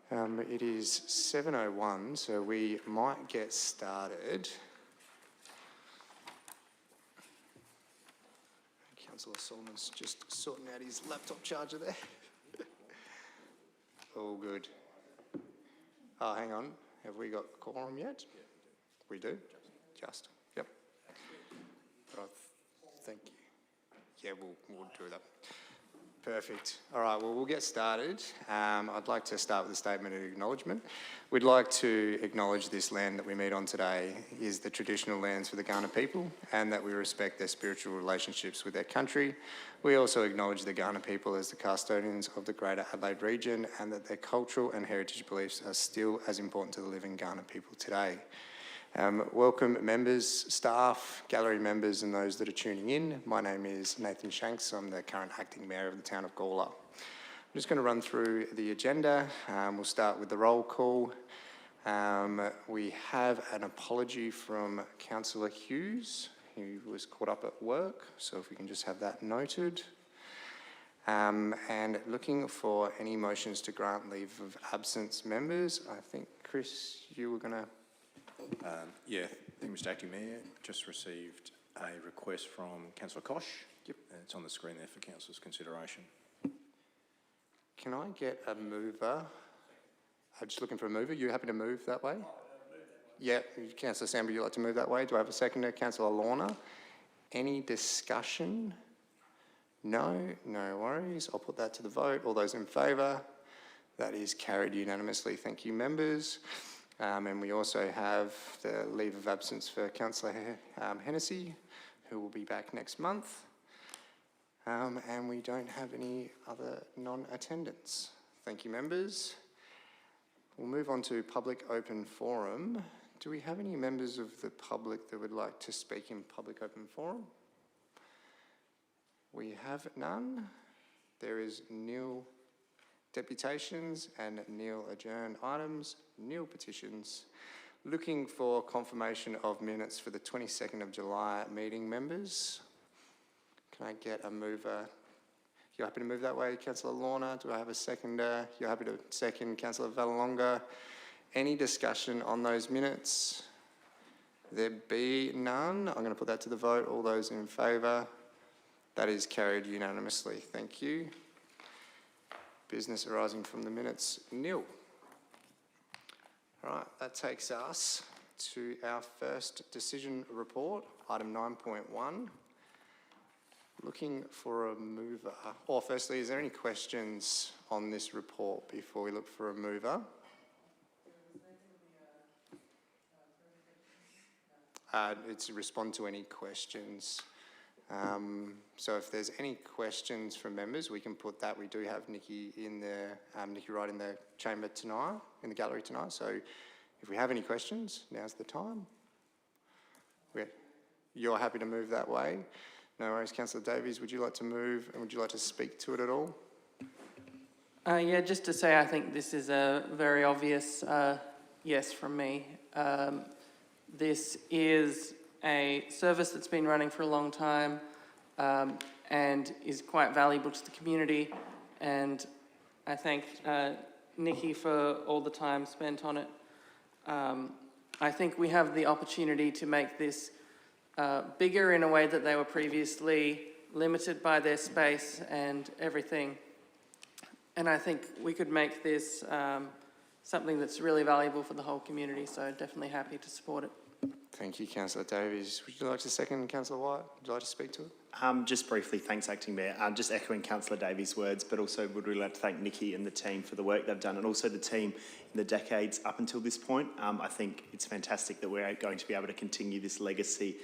It is 7:01, so we might get started. Councillor Solomon's just sorting out his laptop charger there. All good. Oh, hang on. Have we got quorum yet? We do? Just. Yep. Right. Thank you. Yeah, we'll do that. Perfect. All right, well, we'll get started. I'd like to start with a statement of acknowledgement. We'd like to acknowledge this land that we meet on today is the traditional lands for the Kaurna people, and that we respect their spiritual relationships with their country. We also acknowledge the Kaurna people as the custodians of the Greater Adelaide region, and that their cultural and heritage beliefs are still as important to the living Kaurna people today. Welcome members, staff, gallery members and those that are tuning in. My name is Nathan Shanks. I'm the current Acting Mayor of the town of Gawler. I'm just going to run through the agenda. We'll start with the roll call. We have an apology from Councillor Hughes, who was caught up at work, so if we can just have that noted. And looking for any motions to grant leave of absence members. I think, Chris, you were going to... Yeah, thank you, Mr Acting Mayor. Just received a request from Councillor Koch. Yep. And it's on the screen there for Councillor's consideration. Can I get a mover? I'm just looking for a mover. You happy to move that way? Yeah, Councillor Samber, you like to move that way? Do I have a seconder? Councillor Lorna. Any discussion? No, no worries. I'll put that to the vote. All those in favour? That is carried unanimously. Thank you, members. And we also have the leave of absence for Councillor Hennessy, who will be back next month. And we don't have any other non-attendance. Thank you, members. We'll move on to public open forum. Do we have any members of the public that would like to speak in public open forum? We have none. There is nil deputations and nil adjourned items, nil petitions. Looking for confirmation of minutes for the 22nd of July meeting, members. Can I get a mover? You're happy to move that way, Councillor Lorna? Do I have a seconder? You're happy to second, Councillor Vallelonga? Any discussion on those minutes? There be none. I'm going to put that to the vote. All those in favour? That is carried unanimously. Thank you. Business arising from the minutes, nil. All right, that takes us to our first decision report, item 9.1. Looking for a mover. Or firstly, is there any questions on this report before we look for a mover? It's to respond to any questions. So if there's any questions from members, we can put that. We do have Nikki in there, Nikki Wright in the chamber tonight, in the gallery tonight. So if we have any questions, now's the time. You're happy to move that way? No worries. Councillor Davies, would you like to move and would you like to speak to it at all? Yeah, just to say I think this is a very obvious yes from me. This is a service that's been running for a long time and is quite valuable to the community, and I thank Nikki for all the time spent on it. I think we have the opportunity to make this bigger in a way that they were previously limited by their space and everything, and I think we could make this something that's really valuable for the whole community, so definitely happy to support it. Thank you, Councillor Davies. Would you like to second, Councillor White? Would you like to speak to it? Just briefly, thanks, Acting Mayor. Just echoing Councillor Davies' words, but also would really like to thank Nikki and the team for the work they've done, and also the team in the decades up until this point. I think it's fantastic that we're going to be able to continue this legacy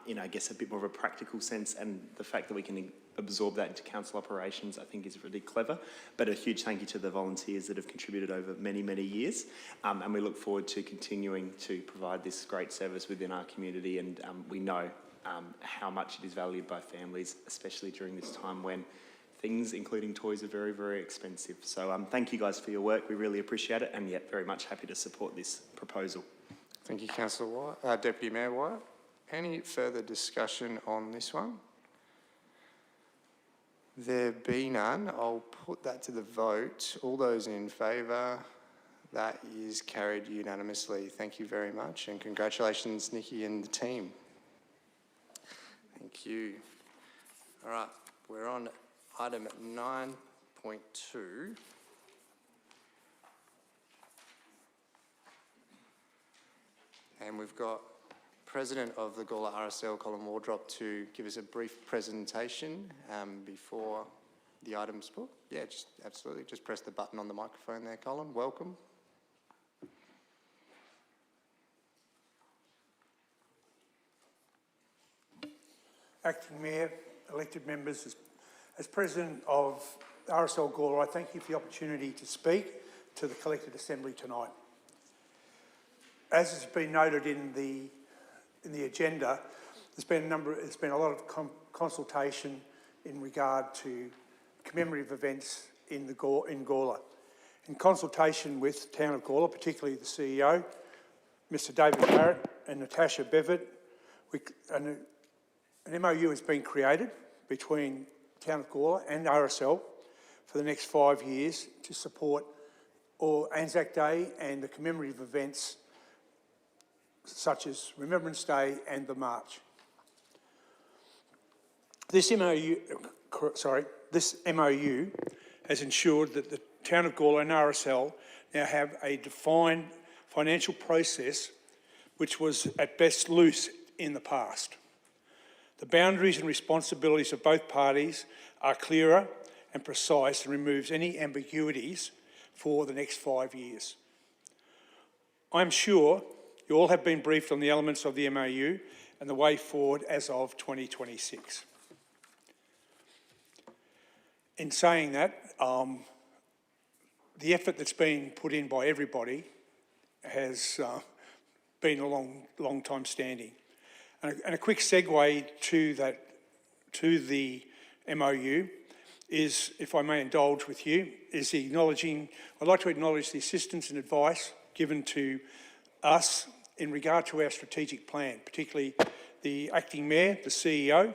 in, I guess, a bit more of a practical sense, and the fact that we can absorb that into council operations, I think, is really clever. But a huge thank you to the volunteers that have contributed over many, many years, and we look forward to continuing to provide this great service within our community, and we know how much it is valued by families, especially during this time when things, including toys, are very, very expensive. So thank you guys for your work. We really appreciate it, and yet very much happy to support this proposal. Thank you, Councillor White. Deputy Mayor White. Any further discussion on this one? There be none. I'll put that to the vote. All those in favour? That is carried unanimously. Thank you very much, and congratulations, Nikki and the team. Thank you. All right, we're on item 9.2. And we've got President of the Gawler RSL, Colin Wardrop, to give us a brief presentation before the items put. Yeah, just absolutely. Just press the button on the microphone there, Colin. Welcome. Acting Mayor, elected members, as President of RSL Gawler, I thank you for the opportunity to speak to the collected assembly tonight. As has been noted in the agenda, there's been a lot of consultation in regard to commemorative events in Gawler. In consultation with the Town of Gawler, particularly the CEO, Mr David Barrett and Natasha Bevitt, an MOU has been created between Town of Gawler and RSL for the next 5 years to support all Anzac Day and the commemorative events such as Remembrance Day and the March. This MOU has ensured that the Town of Gawler and RSL now have a defined financial process which was at best loose in the past. The boundaries and responsibilities of both parties are clearer and precise and removes any ambiguities for the next 5 years. I'm sure you all have been briefed on the elements of the MOU and the way forward as of 2026. In saying that, the effort that's been put in by everybody has been a long time standing. And a quick segue to the MOU is, if I may indulge with you, is I'd like to acknowledge the assistance and advice given to us in regard to our strategic plan, particularly the Acting Mayor, the CEO,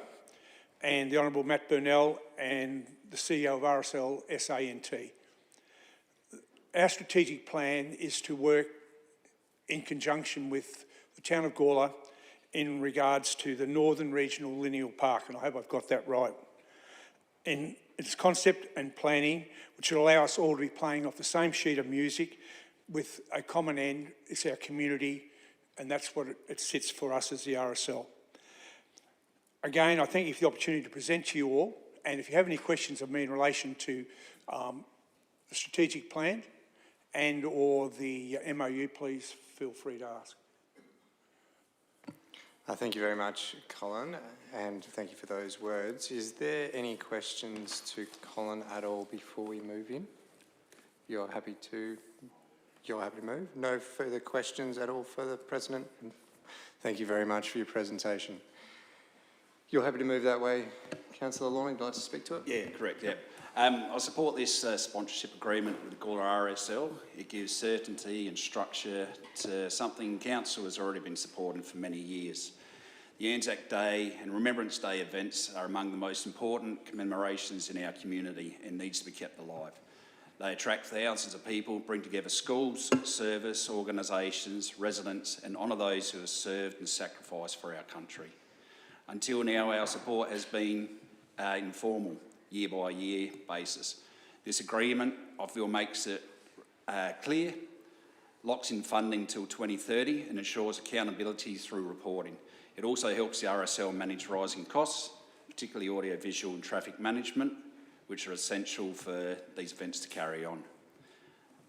and the Honourable Matt Burnell and the CEO of RSL SANT. Our strategic plan is to work in conjunction with the Town of Gawler in regards to the Northern Regional Lineal Park, and I hope I've got that right. In its concept and planning, which will allow us all to be playing off the same sheet of music with a common end, it's our community, and that's what it sits for us as the RSL. Again, I thank you for the opportunity to present to you all, and if you have any questions of me in relation to the strategic plan and or the MOU, please feel free to ask. Thank you very much, Colin, and thank you for those words. Is there any questions to Colin at all before we move in? You're happy to move? No further questions at all for the President? Thank you very much for your presentation. You're happy to move that way, Councillor Lorne? Would you like to speak to it? Yeah, correct, yeah. I support this sponsorship agreement with the Gawler RSL. It gives certainty and structure to something Council has already been supporting for many years. The Anzac Day and Remembrance Day events are among the most important commemorations in our community and needs to be kept alive. They attract thousands of people, bring together schools, service, organisations, residents, and honour those who have served and sacrificed for our country. Until now, our support has been informal, year-by-year basis. This agreement, I feel, makes it clear, locks in funding till 2030 and ensures accountability through reporting. It also helps the RSL manage rising costs, particularly audiovisual and traffic management, which are essential for these events to carry on.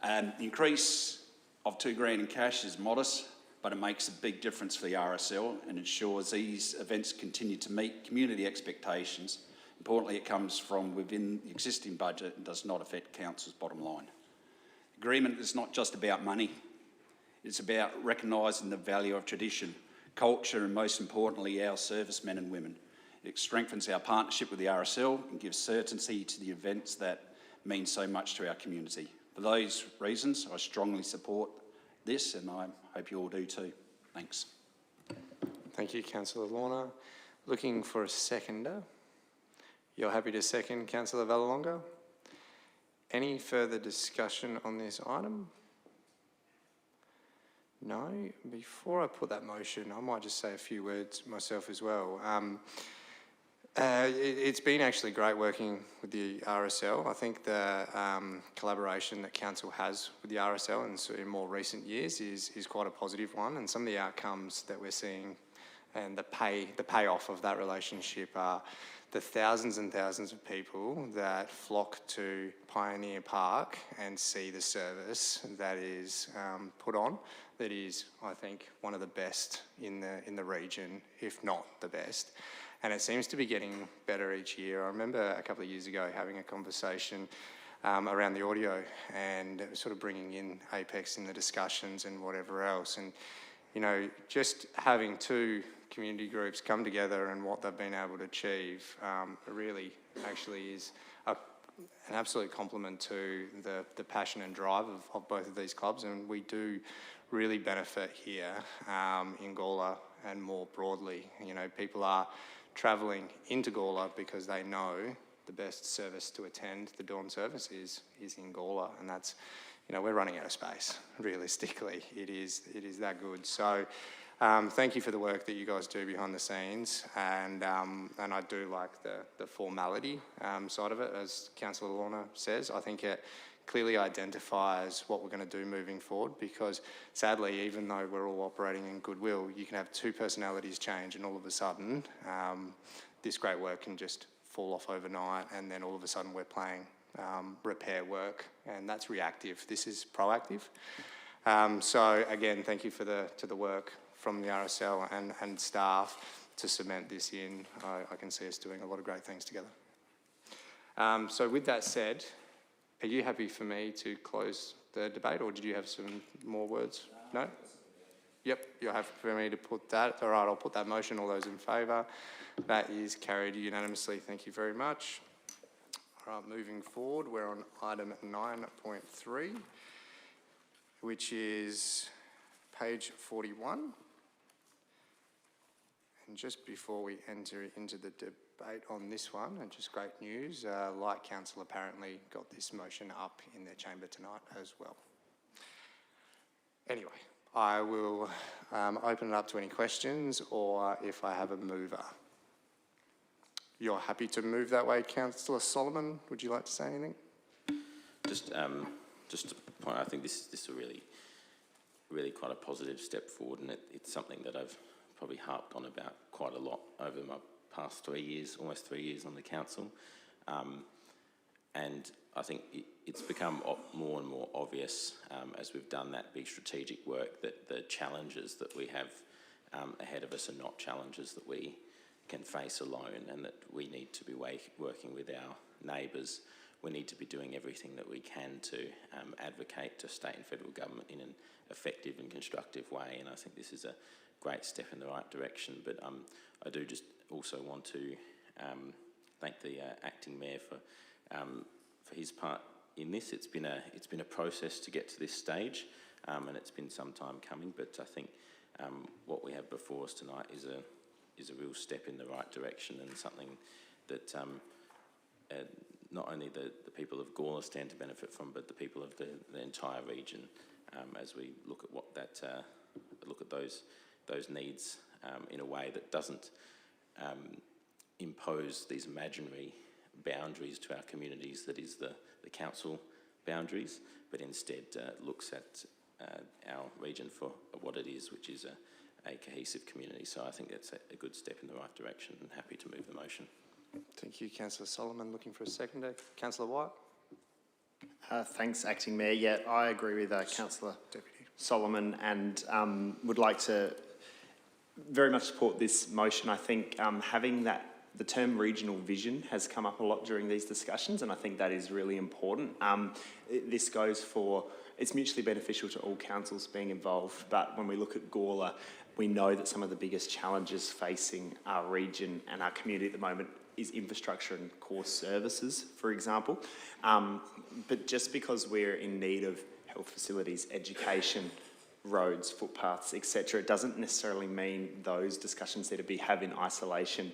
The increase of $2,000 in cash is modest, but it makes a big difference for the RSL and ensures these events continue to meet community expectations. Importantly, it comes from within the existing budget and does not affect Council's bottom line. The agreement is not just about money, it's about recognising the value of tradition, culture, and most importantly, our servicemen and women. It strengthens our partnership with the RSL and gives certainty to the events that mean so much to our community. For those reasons, I strongly support this, and I hope you all do too. Thanks. Thank you, Councillor Lorna. Looking for a seconder. You're happy to second, Councillor Vallelonga? Any further discussion on this item? No, before I put that motion, I might just say a few words myself as well. It's been actually great working with the RSL. I think the collaboration that council has with the RSL in more recent years is quite a positive one, and some of the outcomes that we're seeing and the payoff of that relationship are the thousands and thousands of people that flock to Pioneer Park and see the service that is put on. That is, I think, one of the best in the region, if not the best. And it seems to be getting better each year. I remember a couple of years ago having a conversation around the audio and sort of bringing in Apex in the discussions and whatever else. And, you know, just having two community groups come together and what they've been able to achieve really actually is an absolute compliment to the passion and drive of both of these clubs. And we do really benefit here in Gawler and more broadly. You know, people are travelling into Gawler because they know the best service to attend the dawn service is in Gawler, and that's, you know, we're running out of space. Realistically, it is that good. So, thank you for the work that you guys do behind the scenes, and I do like the formality side of it, as Councillor Lorna says. I think it clearly identifies what we're going to do moving forward, because sadly, even though we're all operating in goodwill, you can have two personalities change and all of a sudden this great work can just fall off overnight, and then all of a sudden we're playing repair work, and that's reactive. This is proactive. So again, thank you for the work from the RSL and staff to cement this in. I can see us doing a lot of great things together. So with that said, are you happy for me to close the debate, or did you have some more words? No? Yep, you're happy for me to put that. All right, I'll put that motion. All those in favour? That is carried unanimously. Thank you very much. All right, moving forward, we're on item 9.3, which is page 41. And just before we enter into the debate on this one, and just great news, Light Council apparently got this motion up in their chamber tonight as well. Anyway, I will open it up to any questions, or if I have a mover. You're happy to move that way, Councillor Solomon? Would you like to say anything? Just to point, I think this is really quite a positive step forward, and it's something that I've probably harped on about quite a lot over my past 3 years, almost 3 years on the council. And I think it's become more and more obvious as we've done that big strategic work that the challenges that we have ahead of us are not challenges that we can face alone, and that we need to be working with our neighbours. We need to be doing everything that we can to advocate to state and federal government in an effective and constructive way, and I think this is a great step in the right direction. But I do just also want to thank the acting mayor for his part in this. It's been a process to get to this stage, and it's been some time coming. But I think what we have before us tonight is a real step in the right direction, and something that not only the people of Gawler stand to benefit from, but the people of the entire region, as we look at what that look at those needs in a way that doesn't impose these imaginary boundaries to our communities, that is the council boundaries, but instead looks at our region for what it is, which is a cohesive community. So I think that's a good step in the right direction, and happy to move the motion. Thank you, Councillor Solomon. Looking for a seconder. Councillor White? Thanks, Acting Mayor. Yeah, I agree with Councillor Solomon, and would like to very much support this motion. I think having the term regional vision has come up a lot during these discussions, and I think that is really important. This goes for, it's mutually beneficial to all councils being involved, but when we look at Gawler, we know that some of the biggest challenges facing our region and our community at the moment is infrastructure and core services, for example. But just because we're in need of health facilities, education, roads, footpaths, etc., it doesn't necessarily mean those discussions need to be had in isolation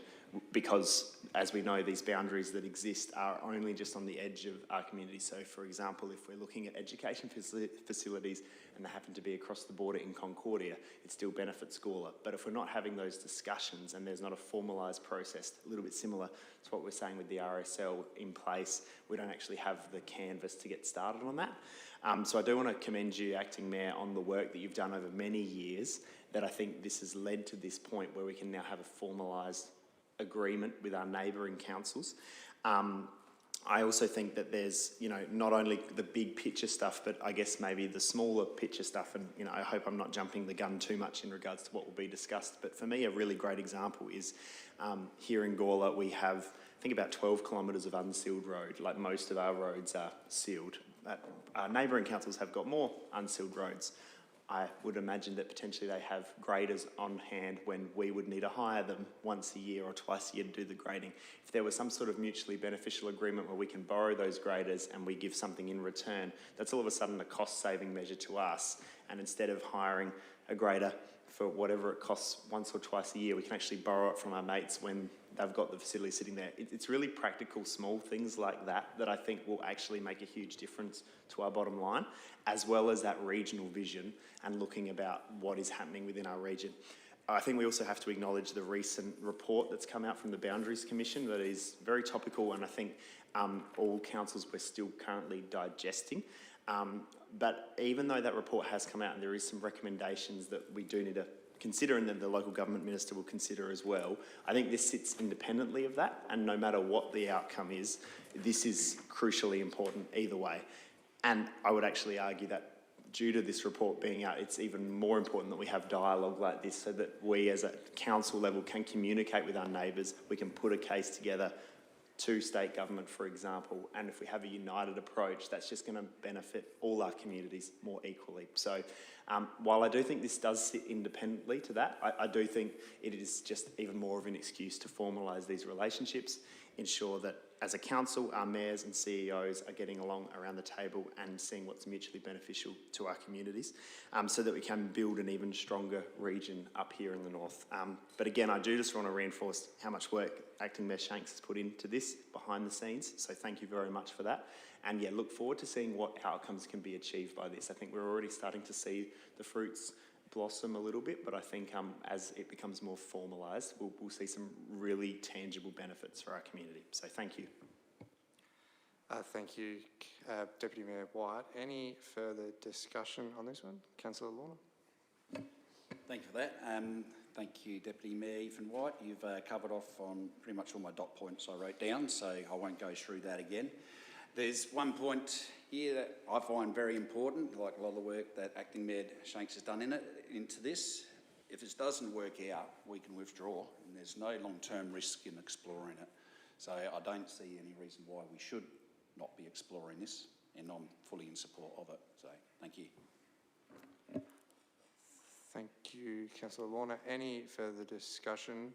because, as we know, these boundaries that exist are only just on the edge of our community. So, for example, if we're looking at education facilities and they happen to be across the border in Concordia, it still benefits Gawler. But if we're not having those discussions and there's not a formalised process, a little bit similar to what we're saying with the RSL in place, we don't actually have the canvas to get started on that. So I do want to commend you, Acting Mayor, on the work that you've done over many years, that I think this has led to this point where we can now have a formalised agreement with our neighbouring councils. I also think that there's, you know, not only the big picture stuff, but I guess maybe the smaller picture stuff, and, you know, I hope I'm not jumping the gun too much in regards to what will be discussed, but for me a really great example is here in Gawler we have, I think, about 12 kilometres of unsealed road. Like, most of our roads are sealed. Our neighbouring councils have got more unsealed roads. I would imagine that potentially they have graders on hand when we would need to hire them once a year or twice a year to do the grading. If there was some sort of mutually beneficial agreement where we can borrow those graders and we give something in return, that's all of a sudden a cost-saving measure to us. And instead of hiring a grader for whatever it costs once or twice a year, we can actually borrow it from our mates when they've got the facility sitting there. It's really practical, small things like that that I think will actually make a huge difference to our bottom line, as well as that regional vision and looking about what is happening within our region. I think we also have to acknowledge the recent report that's come out from the Boundaries Commission that is very topical, and I think all councils we're still currently digesting. But even though that report has come out and there is some recommendations that we do need to consider and that the local government minister will consider as well, I think this sits independently of that, and no matter what the outcome is, this is crucially important either way. And I would actually argue that due to this report being out, it's even more important that we have dialogue like this so that we as a council level can communicate with our neighbours, we can put a case together to state government, for example, and if we have a united approach, that's just going to benefit all our communities more equally. So while I do think this does sit independently to that, I do think it is just even more of an excuse to formalise these relationships, ensure that as a council, our mayors and CEOs are getting along around the table and seeing what's mutually beneficial to our communities, so that we can build an even stronger region up here in the north. But again, I do just want to reinforce how much work Acting Mayor Shanks has put into this behind the scenes, so thank you very much for that. And yeah, look forward to seeing what outcomes can be achieved by this. I think we're already starting to see the fruits blossom a little bit, but I think as it becomes more formalised, we'll see some really tangible benefits for our community. So thank you. Thank you, Deputy Mayor White. Any further discussion on this one? Councillor Lorna? Thank you for that. Thank you, Deputy Mayor Ethan White. You've covered off on pretty much all my dot points I wrote down, so I won't go through that again. There's one point here that I find very important, like a lot of the work that Acting Mayor Shanks has done into this. If it doesn't work out, we can withdraw, and there's no long-term risk in exploring it. So I don't see any reason why we should not be exploring this, and I'm fully in support of it. So thank you. Thank you, Councillor Lorna. Any further discussion?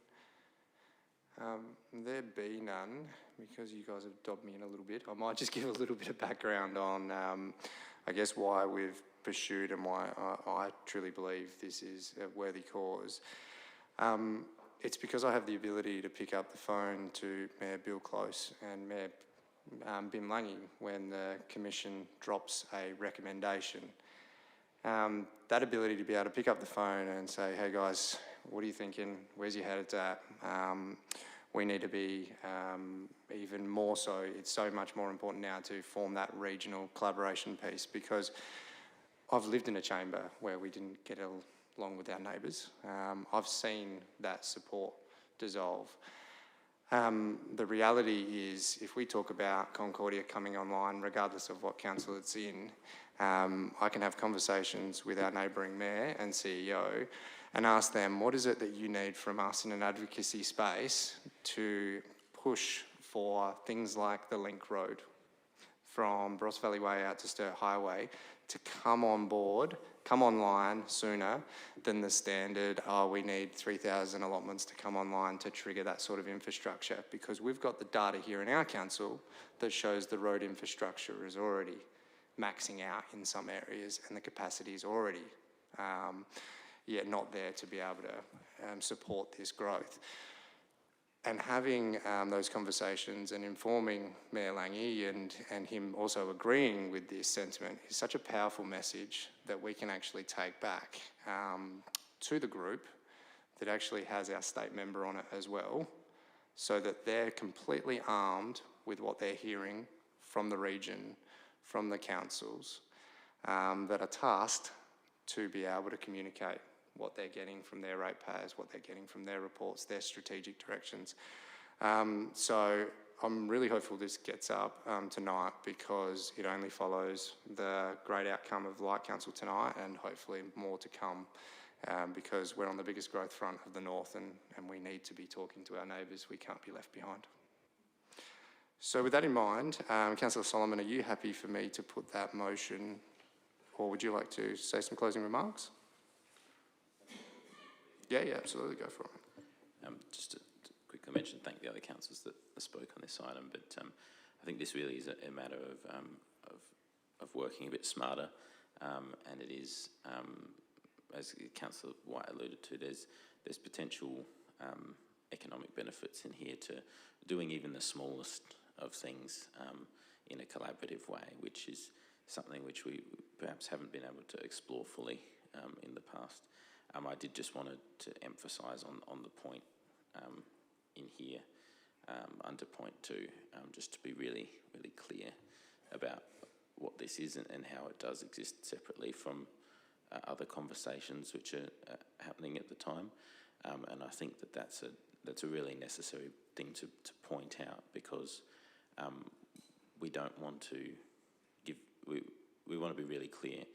There be none, because you guys have dobbed me in a little bit. I might just give a little bit of background on, I guess, why we've pursued and why I truly believe this is a worthy cause. It's because I have the ability to pick up the phone to Mayor Bill Close and Mayor Bim Lange when the Commission drops a recommendation. That ability to be able to pick up the phone and say, hey guys, what are you thinking? Where's your head at? We need to be even more so. It's so much more important now to form that regional collaboration piece, because I've lived in a chamber where we didn't get along with our neighbours. I've seen that support dissolve. The reality is, if we talk about Concordia coming online, regardless of what council it's in, I can have conversations with our neighbouring mayor and CEO and ask them, what is it that you need from us in an advocacy space to push for things like the Link Road from Barossa Valley Way out to Sturt Highway to come on board, come online sooner than the standard, we need 3,000 allotments to come online to trigger that sort of infrastructure, because we've got the data here in our council that shows the road infrastructure is already maxing out in some areas and the capacity is already not there to be able to support this growth. and having those conversations and informing Mayor Lange and him also agreeing with this sentiment is such a powerful message that we can actually take back to the group that actually has our state member on it as well, so that they're completely armed with what they're hearing from the region, from the councils, that are tasked to be able to communicate what they're getting from their ratepayers, what they're getting from their reports, their strategic directions. So I'm really hopeful this gets up tonight, because it only follows the great outcome of Light Council tonight, and hopefully more to come, because we're on the biggest growth front of the north, and we need to be talking to our neighbours. We can't be left behind. So with that in mind, Councillor Solomon, are you happy for me to put that motion, or would you like to say some closing remarks? Yeah, absolutely, go for it. Just to quickly mention, thank the other councillors that spoke on this item, but I think this really is a matter of working a bit smarter, and it is, as Councillor White alluded to, there's potential economic benefits in here to doing even the smallest of things in a collaborative way, which is something which we perhaps haven't been able to explore fully in the past. I did just want to emphasise on the point in here under point 2, just to be really, really clear about what this is and how it does exist separately from other conversations which are happening at the time. And I think that's a really necessary thing to point out, because we don't want to give, we want to be really clear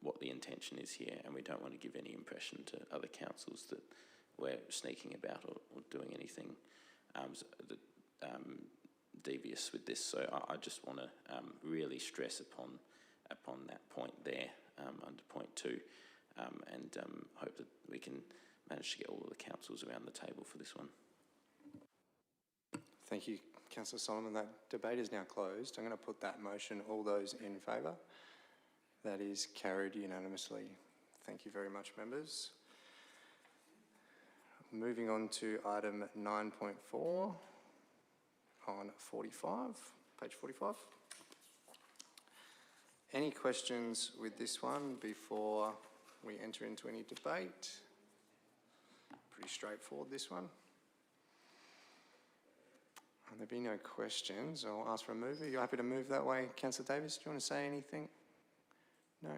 what the intention is here, and we don't want to give any impression to other councils that we're sneaking about or doing anything devious with this. So I just want to really stress upon that point there under point 2, and hope that we can manage to get all of the councils around the table for this one. Thank you, Councillor Solomon. That debate is now closed. I'm going to put that motion. All those in favour? That is carried unanimously. Thank you very much, members. Moving on to item 9.4 on 45, page 45. Any questions with this one before we enter into any debate? Pretty straightforward, this one. And there be no questions, I'll ask for a mover. You're happy to move that way, Councillor Davis? Do you want to say anything? No.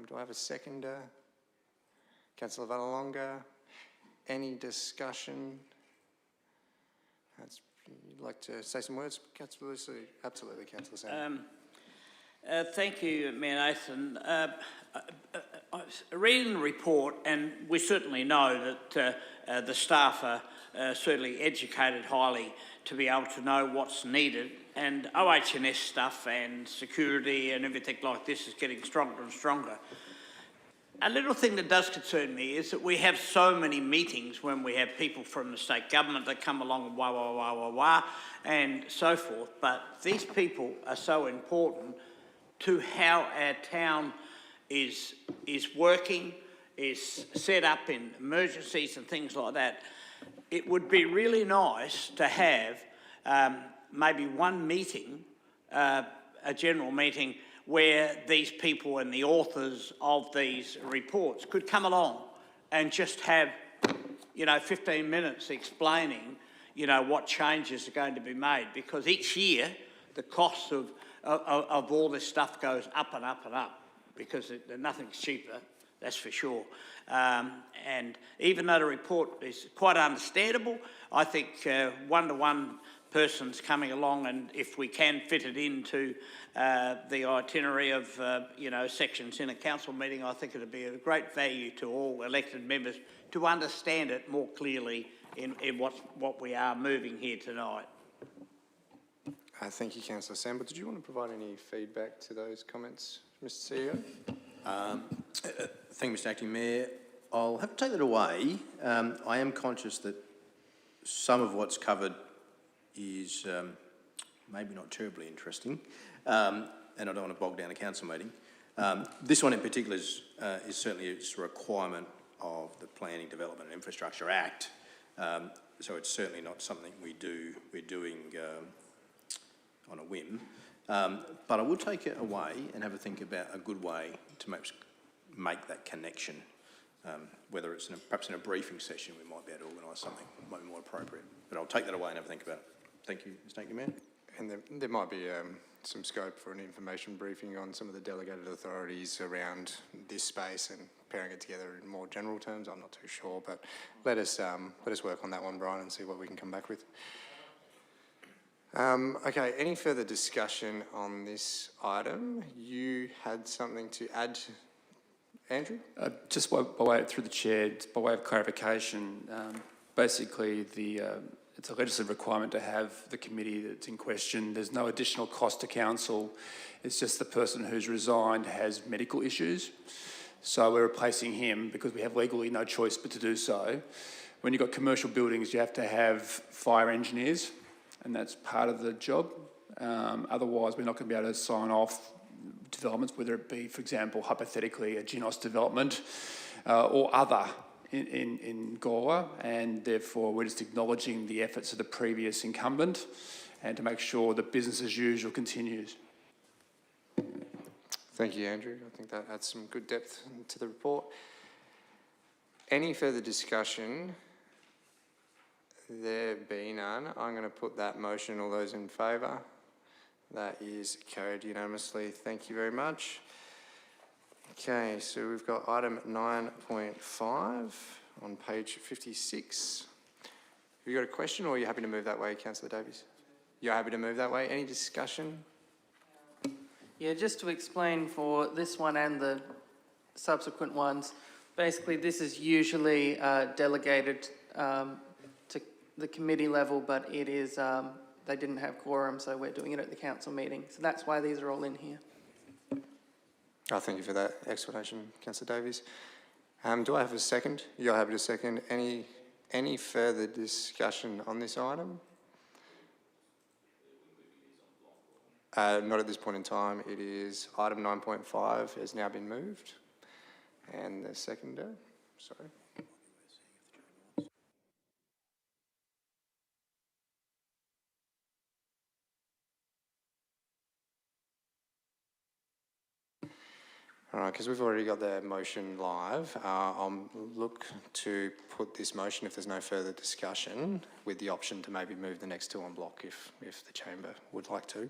Do I have a seconder? Councillor Vallelonga? Any discussion? You'd like to say some words, Councillor Lucy? Absolutely, Councillor Sanders. Thank you, Mayor Nathan. I was reading the report, and we certainly know that the staff are certainly educated highly to be able to know what's needed, and OH&S stuff and security and everything like this is getting stronger and stronger. A little thing that does concern me is that we have so many meetings when we have people from the state government that come along and wah, and so forth, but these people are so important to how our town is working, is set up in emergencies and things like that. It would be really nice to have maybe one meeting, a general meeting, where these people and the authors of these reports could come along and just have, 15 minutes explaining, what changes are going to be made, because each year the costs of all this stuff goes up and up and up, because nothing's cheaper, that's for sure. And even though the report is quite understandable, I think one-to-one persons coming along, and if we can fit it into the itinerary of, sections in a council meeting, I think it would be of great value to all elected members to understand it more clearly in what we are moving here tonight. Thank you, Councillor Sample. Did you want to provide any feedback to those comments, Mr. CEO? Thank you, Mr. Acting Mayor. I'll have to take that away. I am conscious that some of what's covered is maybe not terribly interesting, and I don't want to bog down a council meeting. This one in particular is certainly a requirement of the Planning, Development and Infrastructure Act, So it's certainly not something we're doing on a whim. But I will take it away and have a think about a good way to make that connection. Whether it's perhaps in a briefing session, we might be able to organise something that might be more appropriate. But I'll take that away and have a think about it. Thank you, Mr. Acting Mayor. And there might be some scope for an information briefing on some of the delegated authorities around this space and pairing it together in more general terms. I'm not too sure, but let us work on that one, Brian, and see what we can come back with. Okay, any further discussion on this item? You had something to add, Andrew? Just by way, through the chair, by way of clarification, basically it's a legislative requirement to have the committee that's in question. There's no additional cost to council. It's just the person who's resigned has medical issues. So we're replacing him because we have legally no choice but to do so. When you've got commercial buildings, you have to have fire engineers, and that's part of the job. Otherwise, we're not going to be able to sign off developments, whether it be, for example, hypothetically, a GNOS development or other in Gawler, and therefore we're just acknowledging the efforts of the previous incumbent and to make sure that business as usual continues. Thank you, Andrew. I think that adds some good depth to the report. Any further discussion? There being none, I'm going to put that motion. All those in favour? That is carried unanimously. Thank you very much. Okay, so we've got item 9.5 on page 56. Have you got a question, or are you happy to move that way, Councillor Davies? You're happy to move that way. Any discussion? Yeah, just to explain for this one and the subsequent ones, basically this is usually delegated to the committee level, but it is, they didn't have quorum, so we're doing it at the council meeting. So that's why these are all in here. Oh, thank you for that explanation, Councillor Davies. Do I have a second? You're happy to second. Any further discussion on this item? Not at this point in time. It is item 9.5 has now been moved. And the seconder, sorry. All right, because we've already got the motion live, I'll look to put this motion, if there's no further discussion, with the option to maybe move the next two en bloc if the chamber would like to.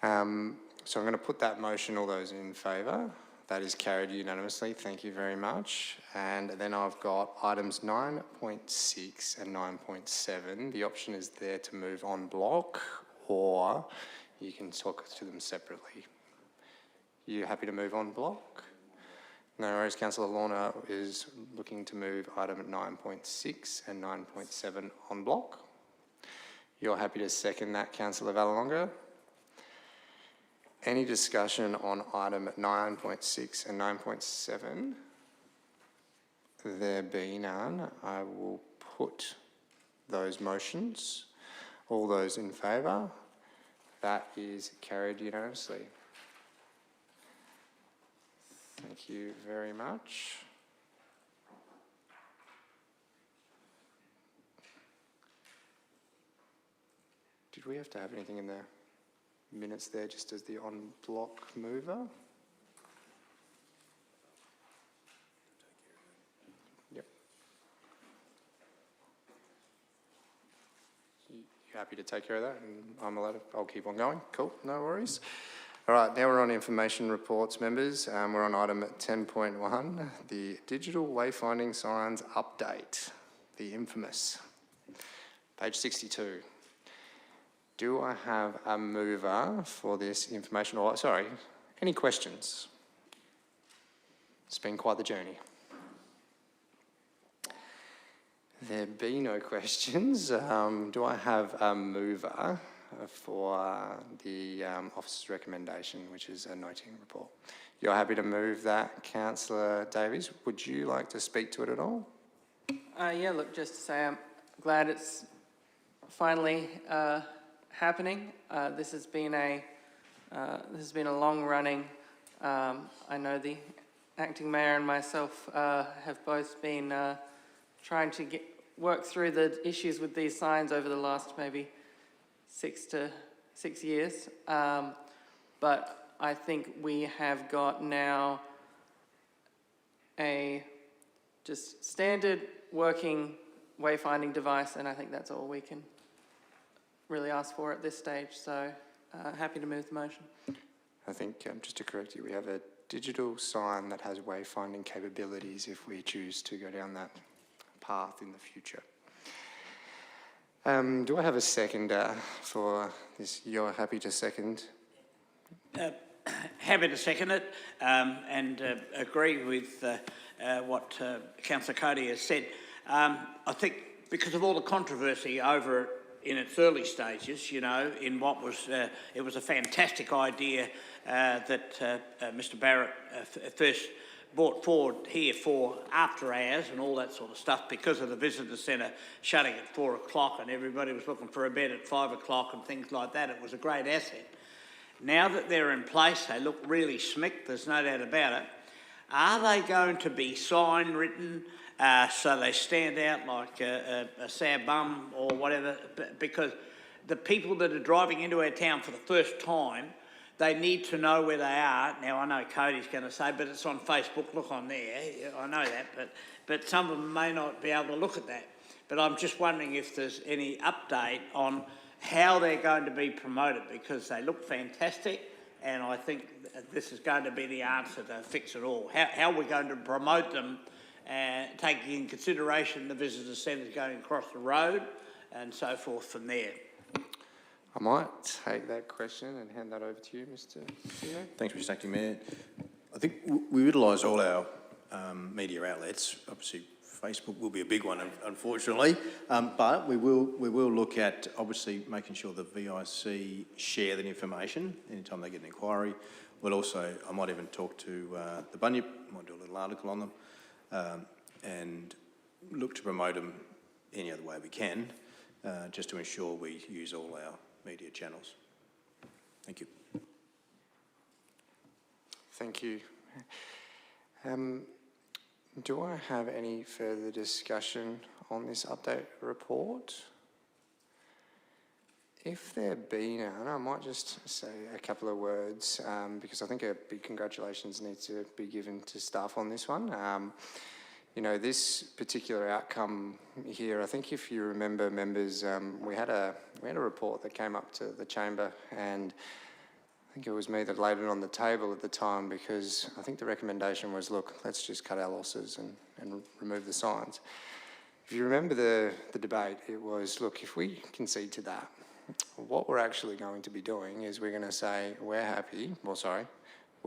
So I'm going to put that motion. All those in favour? That is carried unanimously. Thank you very much. And then I've got items 9.6 and 9.7. The option is there to move en bloc, or you can talk to them separately. You happy to move en bloc? No worries. Councillor Lorna is looking to move item 9.6 and 9.7 en bloc. You're happy to second that, Councillor Vallelonga? Any discussion on item 9.6 and 9.7? There being none, I will put those motions. All those in favour? That is carried unanimously. Thank you very much. Did we have to have anything in the minutes there just as the en bloc mover? Yep. You happy to take care of that? And I'm allowed to, I'll keep on going. Cool, no worries. All right, now we're on information reports, members. We're on item 10.1, the digital wayfinding signs update, the infamous. Page 62. Do I have a mover for this information? Or, sorry, any questions? It's been quite the journey. There be no questions. Do I have a mover for the officer's recommendation, which is a noting report? You're happy to move that, Councillor Davies. Would you like to speak to it at all? Yeah, look, just to say I'm glad it's finally happening. This has been a long running. I know the acting mayor and myself have both been trying to worked through the issues with these signs over the last maybe 6 years. But I think we have got now a just standard working wayfinding device, and I think that's all we can really ask for at this stage. So happy to move the motion. I think, just to correct you, we have a digital sign that has wayfinding capabilities if we choose to go down that path in the future. Do I have a seconder for this? You're happy to second? Happy to second it, and agree with what Councillor Cody has said. I think because of all the controversy over it in its early stages, you know, in what was, it was a fantastic idea that Mr Barrett first brought forward here for after hours and all that sort of stuff, because of the visitor centre shutting at 4 o'clock and everybody was looking for a bed at 5 o'clock and things like that. It was a great asset. Now that they're in place, they look really smick, there's no doubt about it. Are they going to be sign written so they stand out like a sour bum or whatever? Because the people that are driving into our town for the first time, they need to know where they are. Now, I know Cody's going to say, but it's on Facebook, look on there. I know that, but some of them may not be able to look at that. But I'm just wondering if there's any update on how they're going to be promoted, because they look fantastic, and I think this is going to be the answer to fix it all. How are we going to promote them, taking in consideration the visitor centres going across the road and so forth from there? I might take that question and hand that over to you, Mr. Sino. Thanks, Mr Acting Mayor. I think we utilise all our media outlets. Obviously, Facebook will be a big one, unfortunately, but we will look at obviously making sure the VIC share that information anytime they get an inquiry. We'll also, I might even talk to the Bunyip, might do a little article on them, and look to promote them any other way we can, just to ensure we use all our media channels. Thank you. Thank you. Do I have any further discussion on this update report? If there be none, I might just say a couple of words, because I think a big congratulations needs to be given to staff on this one. You know, this particular outcome here, I think if you remember, members, we had a report that came up to the chamber, and I think it was me that laid it on the table at the time, because I think the recommendation was, look, let's just cut our losses and remove the signs. If you remember the debate, it was, look, if we concede to that, what we're actually going to be doing is we're going to say we're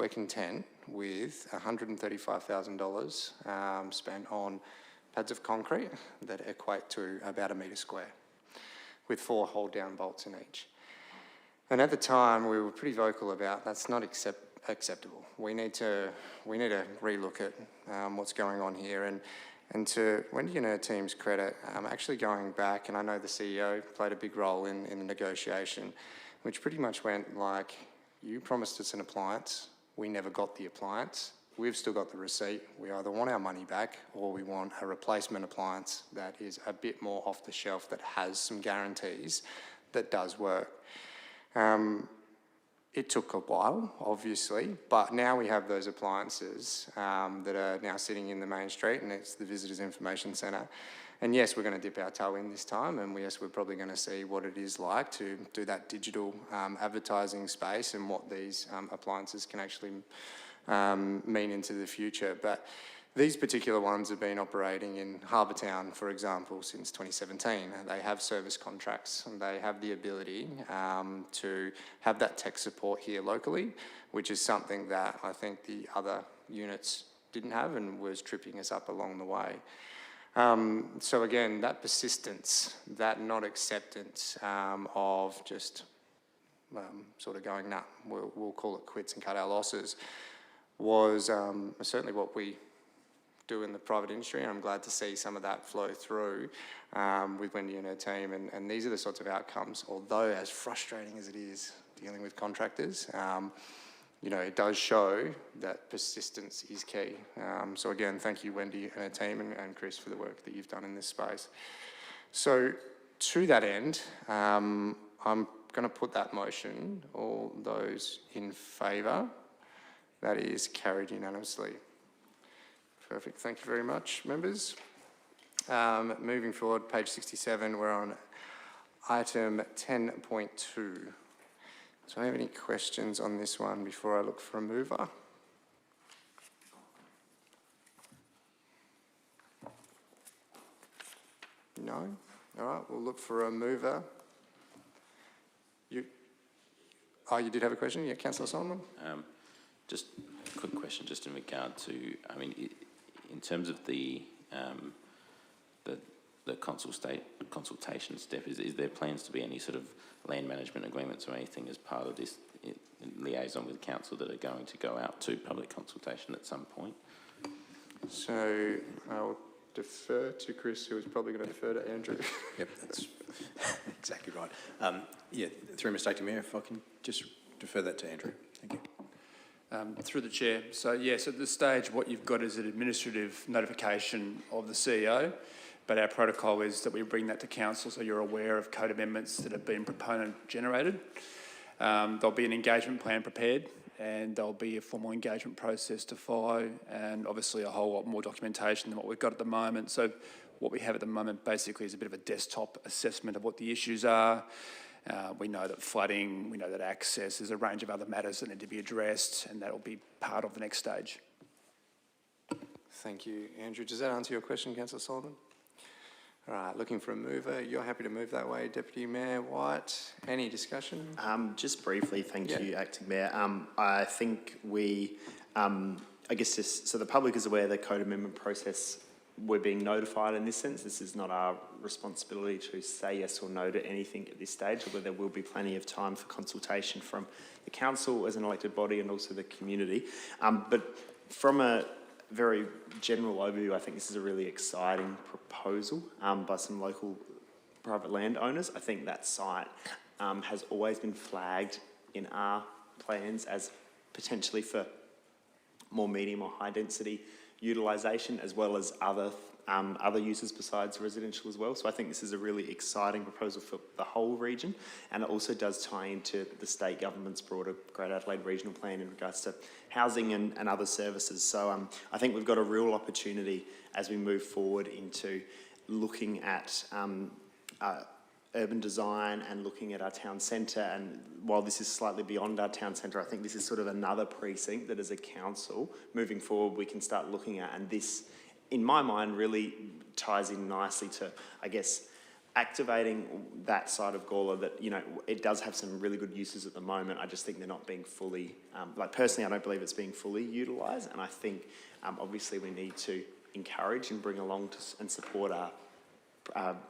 content with $135,000 spent on pads of concrete that equate to about 1 metre square, with 4 hold-down bolts in each. And at the time, we were pretty vocal about that's not acceptable. We need to relook at what's going on here. And to Wendy and her team's credit, actually going back, and I know the CEO played a big role in the negotiation, which pretty much went like, you promised us an appliance, we never got the appliance, we've still got the receipt, we either want our money back or we want a replacement appliance that is a bit more off the shelf, that has some guarantees, that does work. It took a while, obviously, but now we have those appliances that are now sitting in the main street, and it's the Visitors Information Centre. And yes, we're going to dip our toe in this time, and yes, we're probably going to see what it is like to do that digital advertising space and what these appliances can actually mean into the future. But these particular ones have been operating in Harbour Town, for example, since 2017. They have service contracts, and they have the ability to have that tech support here locally, which is something that I think the other units didn't have and was tripping us up along the way. So again, that persistence, that not acceptance of just sort of going, nah, we'll call it quits and cut our losses, was certainly what we do in the private industry, and I'm glad to see some of that flow through with Wendy and her team, and these are the sorts of outcomes, although as frustrating as it is dealing with contractors, you know, it does show that persistence is key. So again, thank you, Wendy and her team, and Chris, for the work that you've done in this space. So to that end, I'm going to put that motion. All those in favour? That is carried unanimously. Perfect. Thank you very much, members. Moving forward, page 67, we're on item 10.2. Do I have any questions on this one before I look for a mover? No? All right, we'll look for a mover. You did have a question? Yeah, Councillor Solomon? Just a quick question, just in regard to, I mean, in terms of the consultation step, is there plans to be any sort of land management agreements or anything as part of this liaison with council that are going to go out to public consultation at some point? So I'll defer to Chris, who is probably going to defer to Andrew. Yep, that's exactly right. Yeah, through Mr. Acting Mayor, if I can just defer that to Andrew. Thank you. Through the chair. So yes, at this stage, what you've got is an administrative notification of the CEO, but our protocol is that we bring that to council so you're aware of code amendments that have been proponent generated. There'll be an engagement plan prepared, and there'll be a formal engagement process to follow, and obviously a whole lot more documentation than what we've got at the moment. So what we have at the moment basically is a bit of a desktop assessment of what the issues are. We know that flooding, we know that access, there's a range of other matters that need to be addressed, and that will be part of the next stage. Thank you, Andrew. Does that answer your question, Councillor Solomon? All right, looking for a mover. You're happy to move that way, Deputy Mayor White. Any discussion? Just briefly, thank Yeah. you, Acting Mayor. I think I guess so the public is aware of the code amendment process. We're being notified in this sense. This is not our responsibility to say yes or no to anything at this stage, although there will be plenty of time for consultation from the council as an elected body and also the community. But from a very general overview, I think this is a really exciting proposal by some local private landowners. I think that site has always been flagged in our plans as potentially for more medium or high density utilisation, as well as other uses besides residential as well. So I think this is a really exciting proposal for the whole region, and it also does tie into the state government's broader Greater Adelaide Regional Plan in regards to housing and other services. So I think we've got a real opportunity as we move forward into looking at urban design and looking at our town centre. And while this is slightly beyond our town centre, I think this is sort of another precinct that as a council, moving forward, we can start looking at. And this, in my mind, really ties in nicely to, I guess, activating that side of Gawler that, you know, it does have some really good uses at the moment. I just think they're not being fully, like personally, I don't believe it's being fully utilised. And I think obviously we need to encourage and bring along and support our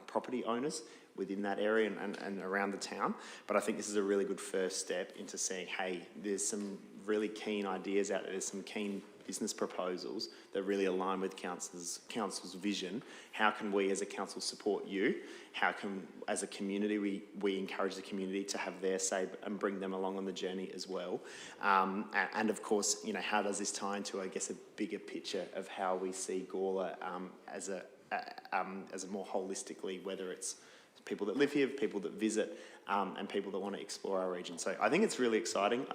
property owners within that area and around the town. But I think this is a really good first step into saying, hey, there's some really keen ideas out there, there's some keen business proposals that really align with council's vision. How can we as a council support you? How can, as a community, we encourage the community to have their say and bring them along on the journey as well? And of course, you know, how does this tie into, I guess, a bigger picture of how we see Gawler as a more holistically, whether it's people that live here, people that visit, and people that want to explore our region. So I think it's really exciting.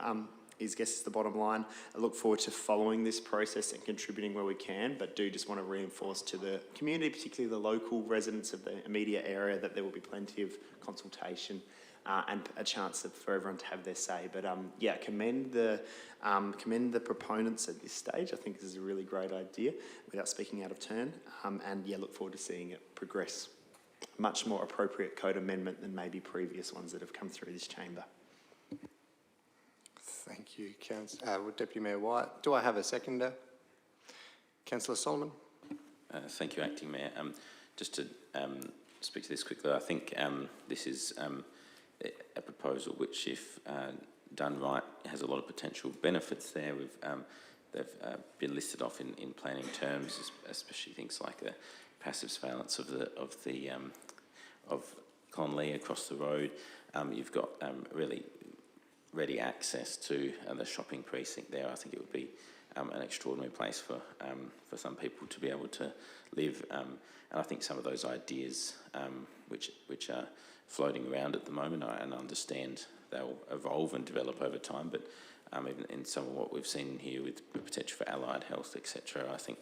I guess is the bottom line. I look forward to following this process and contributing where we can, but do just want to reinforce to the community, particularly the local residents of the immediate area, that there will be plenty of consultation and a chance for everyone to have their say. But yeah, commend the proponents at this stage. I think this is a really great idea, without speaking out of turn. And yeah, look forward to seeing it progress. Much more appropriate code amendment than maybe previous ones that have come through this chamber. Thank you, Deputy Mayor White. Do I have a seconder? Councillor Solomon? Thank you, Acting Mayor. Just to speak to this quickly, I think this is a proposal which, if done right, has a lot of potential benefits there. They've been listed off in planning terms, especially things like the passive surveillance of Conley across the road. You've got really ready access to the shopping precinct there. I think it would be an extraordinary place for some people to be able to live. And I think some of those ideas which are floating around at the moment, and I understand they'll evolve and develop over time, but even in some of what we've seen here with the potential for allied health, etc., I think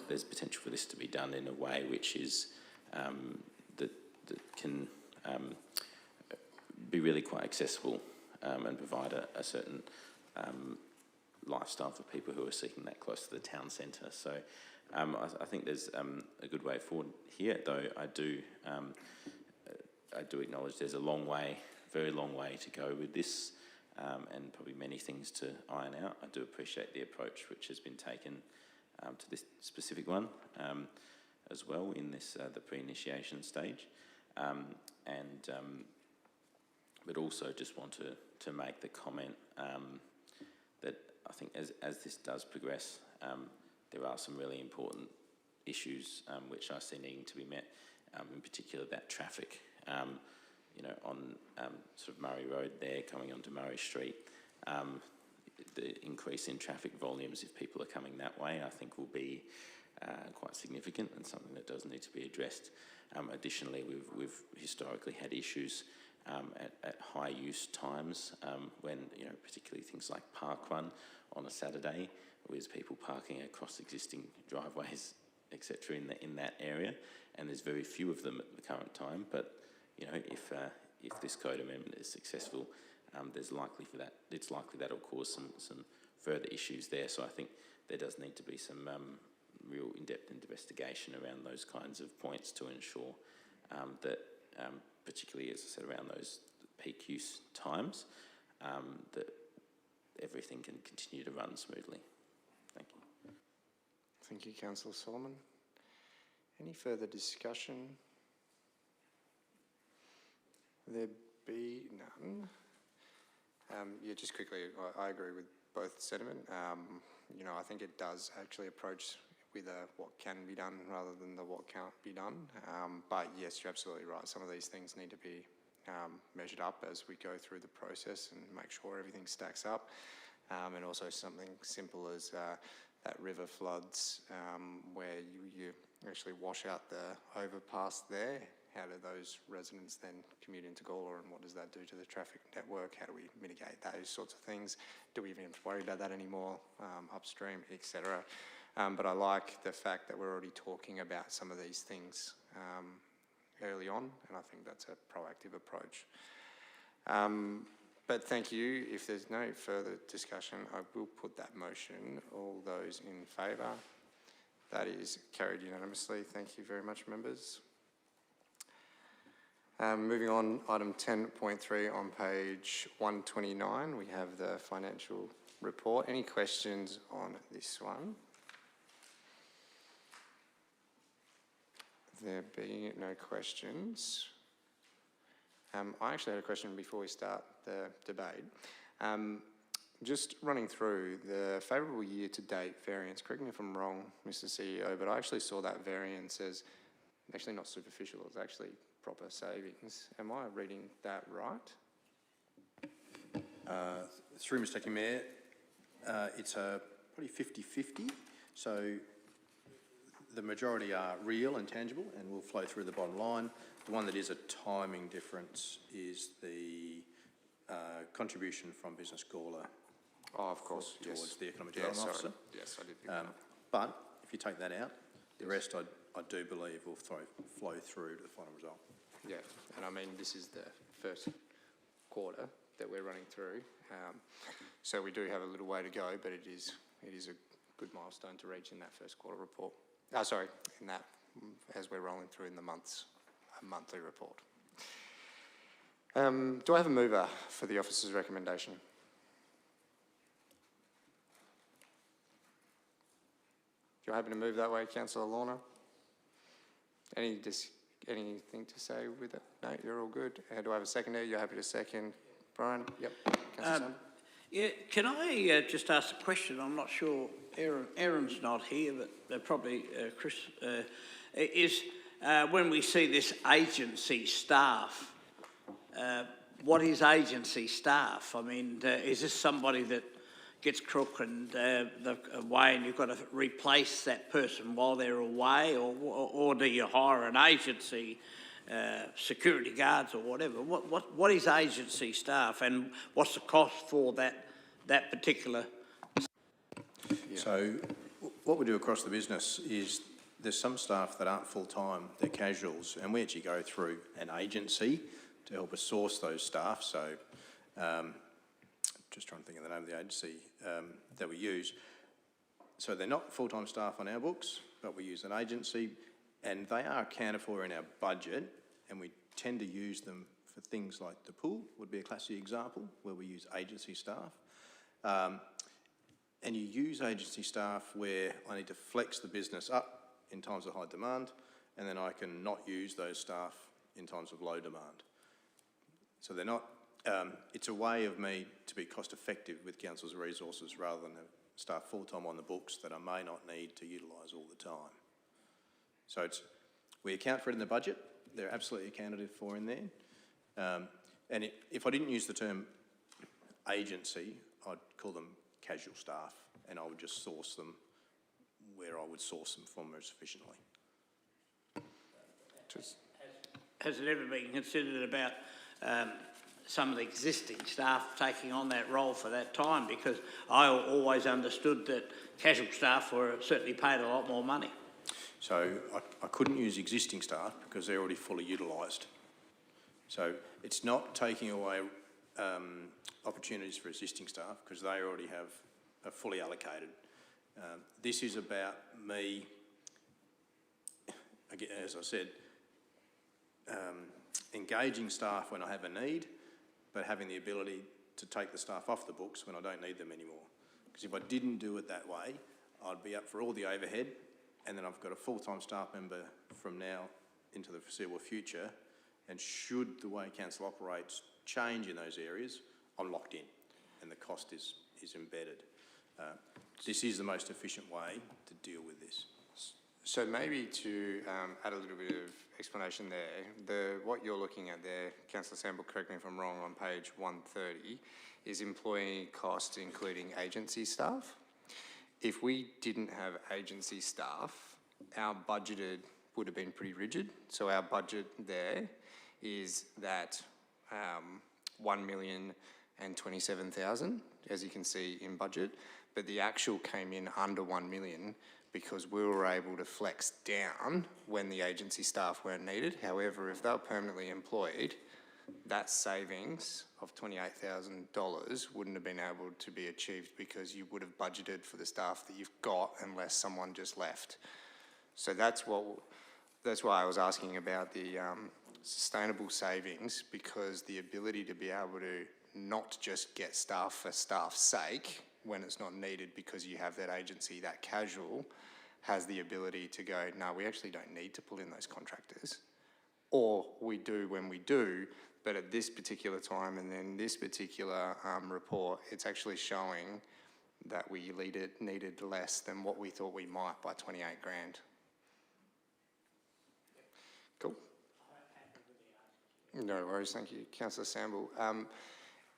there's potential for this to be done in a way which is that can be really quite accessible and provide a certain lifestyle for people who are seeking that close to the town centre. So I think there's a good way forward here, though I do acknowledge there's a long way, very long way to go with this, and probably many things to iron out. I do appreciate the approach which has been taken to this specific one as well in this the pre-initiation stage, but also just want to make the comment that I think as this does progress, there are some really important issues which I see needing to be met, in particular that traffic, on sort of Murray Road there, coming onto Murray Street. The increase in traffic volumes, if people are coming that way, I think will be quite significant and something that does need to be addressed. Additionally, we've historically had issues at high use times when, particularly things like Park Run on a Saturday, with people parking across existing driveways, etc., in that area, and there's very few of them at the current time. But if this code amendment is successful, it's likely that'll cause some further issues there. So I think there does need to be some real in-depth investigation around those kinds of points to ensure that, particularly as I said, around those peak use times, that everything can continue to run smoothly. Thank you. Thank you, Councillor Solomon. Any further discussion? There be none. Just quickly, I agree with both sentiment. I think it does actually approach with what can be done rather than the what can't be done. But yes, you're absolutely right. Some of these things need to be measured up as we go through the process and make sure everything stacks up. And also something simple as that river floods where you actually wash out the overpass there. How do those residents then commute into Gawler, and what does that do to the traffic network? How do we mitigate those sorts of things? Do we even have to worry about that anymore upstream, etc.? But I like the fact that we're already talking about some of these things early on, and I think that's a proactive approach. But thank you. If there's no further discussion, I will put that motion. All those in favour? That is carried unanimously. Thank you very much, members. Moving on, item 10.3 on page 129, we have the financial report. Any questions on this one? There be no questions. I actually had a question before we start the debate. Just running through the favourable year-to-date variance, correct me if I'm wrong, Mr. CEO, but I actually saw that variance as actually not superficial, it's actually proper savings. Am I reading that right? Through Mr. Acting Mayor, it's probably 50-50. So the majority are real and tangible and will flow through the bottom line. The one that is a timing difference is the contribution from Business Gawler. Oh, of course, towards yes. the Economic Development Officer. Yes, I did pick that up. But if you take that out, the rest I do believe will flow through to the final result. Yeah, and I mean, this is the first quarter that we're running through. So we do have a little way to go, but it is a good milestone to reach in that first quarter report. In that, as we're rolling through in the monthly report. Do I have a mover for the officer's recommendation? You're happy to move that way, Councillor Lorna? Anything to say with it? No, you're all good. Do I have a seconder? You're happy to second? Brian? Yep. Councillor Sam? Yeah, can I just ask a question? I'm not sure. Aaron's not here, but probably Chris is. When we see this agency staff, what is agency staff? I mean, is this somebody that gets crook and they're away and you've got to replace that person while they're away, or do you hire an agency, security guards or whatever? What is agency staff, and what's the cost for that particular? So what we do across the business is there's some staff that aren't full-time, they're casuals, and we actually go through an agency to help us source those staff. So just trying to think of the name of the agency that we use. So they're not full-time staff on our books, but we use an agency, and they are accounted for in our budget, and we tend to use them for things like the pool would be a classic example where we use agency staff. And you use agency staff where I need to flex the business up in times of high demand, and then I can not use those staff in times of low demand. So they're not, it's a way of me to be cost effective with council's resources rather than have staff full-time on the books that I may not need to utilise all the time. So it's, we account for it in the budget, they're absolutely accounted for in there. And if I didn't use the term agency, I'd call them casual staff, and I would just source them where I would source them from most efficiently. Has it ever been considered about some of the existing staff taking on that role for that time? Because I always understood that casual staff were certainly paid a lot more money. So I couldn't use existing staff because they're already fully utilised. So it's not taking away opportunities for existing staff because they already are fully allocated. This is about me, again, as I said, engaging staff when I have a need, but having the ability to take the staff off the books when I don't need them anymore. Because if I didn't do it that way, I'd be up for all the overhead, and then I've got a full-time staff member from now into the foreseeable future, and should the way council operates change in those areas, I'm locked in, and the cost is embedded. This is the most efficient way to deal with this. So maybe to add a little bit of explanation there, what you're looking at there, Councillor Sample, correct me if I'm wrong, on page 130, is employee costs including agency staff. If we didn't have agency staff, our budgeted would have been pretty rigid. So our budget there is that 1,027,000, as you can see in budget, but the actual came in under 1 million because we were able to flex down when the agency staff weren't needed. However, if they were permanently employed, that savings of $28,000 wouldn't have been able to be achieved because you would have budgeted for the staff that you've got unless someone just left. So that's why I was asking about the sustainable savings, because the ability to be able to not just get staff for staff's sake when it's not needed because you have that agency, that casual, has the ability to go, no, we actually don't need to pull in those contractors. Or we do when we do, but at this particular time and then this particular report, it's actually showing that we needed less than what we thought we might by 28 grand. Cool. No worries, thank you. Councillor Sample.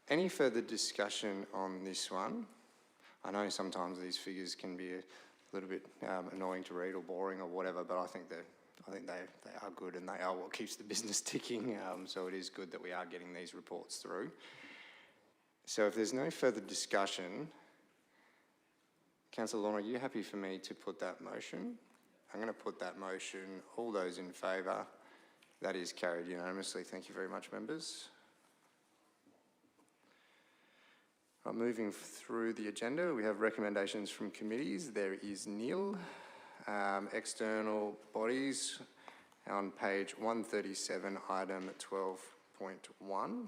Any further discussion on this one? I know sometimes these figures can be a little bit annoying to read or boring or whatever, but I think they are good and they are what keeps the business ticking. So it is good that we are getting these reports through. So if there's no further discussion, Councillor Lorna, are you happy for me to put that motion? I'm going to put that motion. All those in favour? That is carried unanimously. Thank you very much, members. Right, moving through the agenda, we have recommendations from committees. There is nil. External bodies on page 137, item 12.1.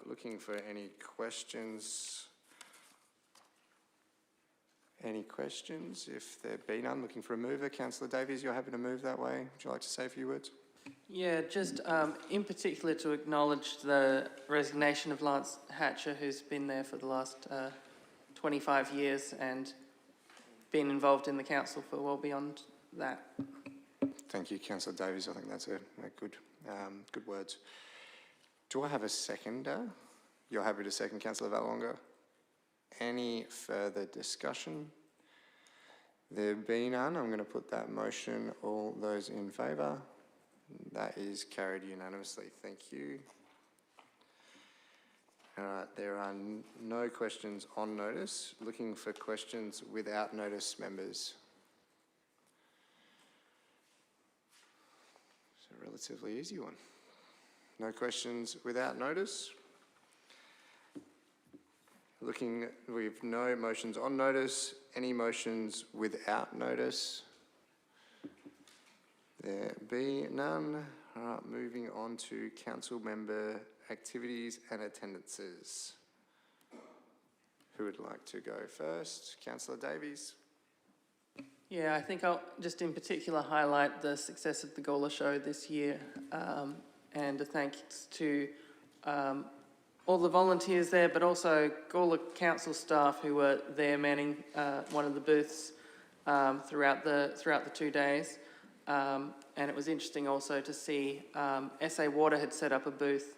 Looking for any questions? Any questions? If there be none, looking for a mover. Councillor Davies, you're happy to move that way. Would you like to say a few words? Yeah, just in particular to acknowledge the resignation of Lance Hatcher, who's been there for the last 25 years and been involved in the council for well beyond that. Thank you, Councillor Davies. I think that's a good words. Do I have a seconder? You're happy to second, councillor Valonga? Any further discussion? There being none, I'm going to put that motion. All those in favour? That is carried unanimously. Thank you. All right, there are no questions on notice. Looking for questions without notice, members. It's a relatively easy one. No questions without notice. Looking, we've no motions on notice. Any motions without notice? There be none. All right, moving on to council member activities and attendances. Who would like to go first? Councillor Davies. Yeah, I think I'll just in particular highlight the success of the Gawler Show this year, and a thanks to all the volunteers there, but also Gawler Council staff who were there manning one of the booths throughout the 2 days. And it was interesting also to see SA Water had set up a booth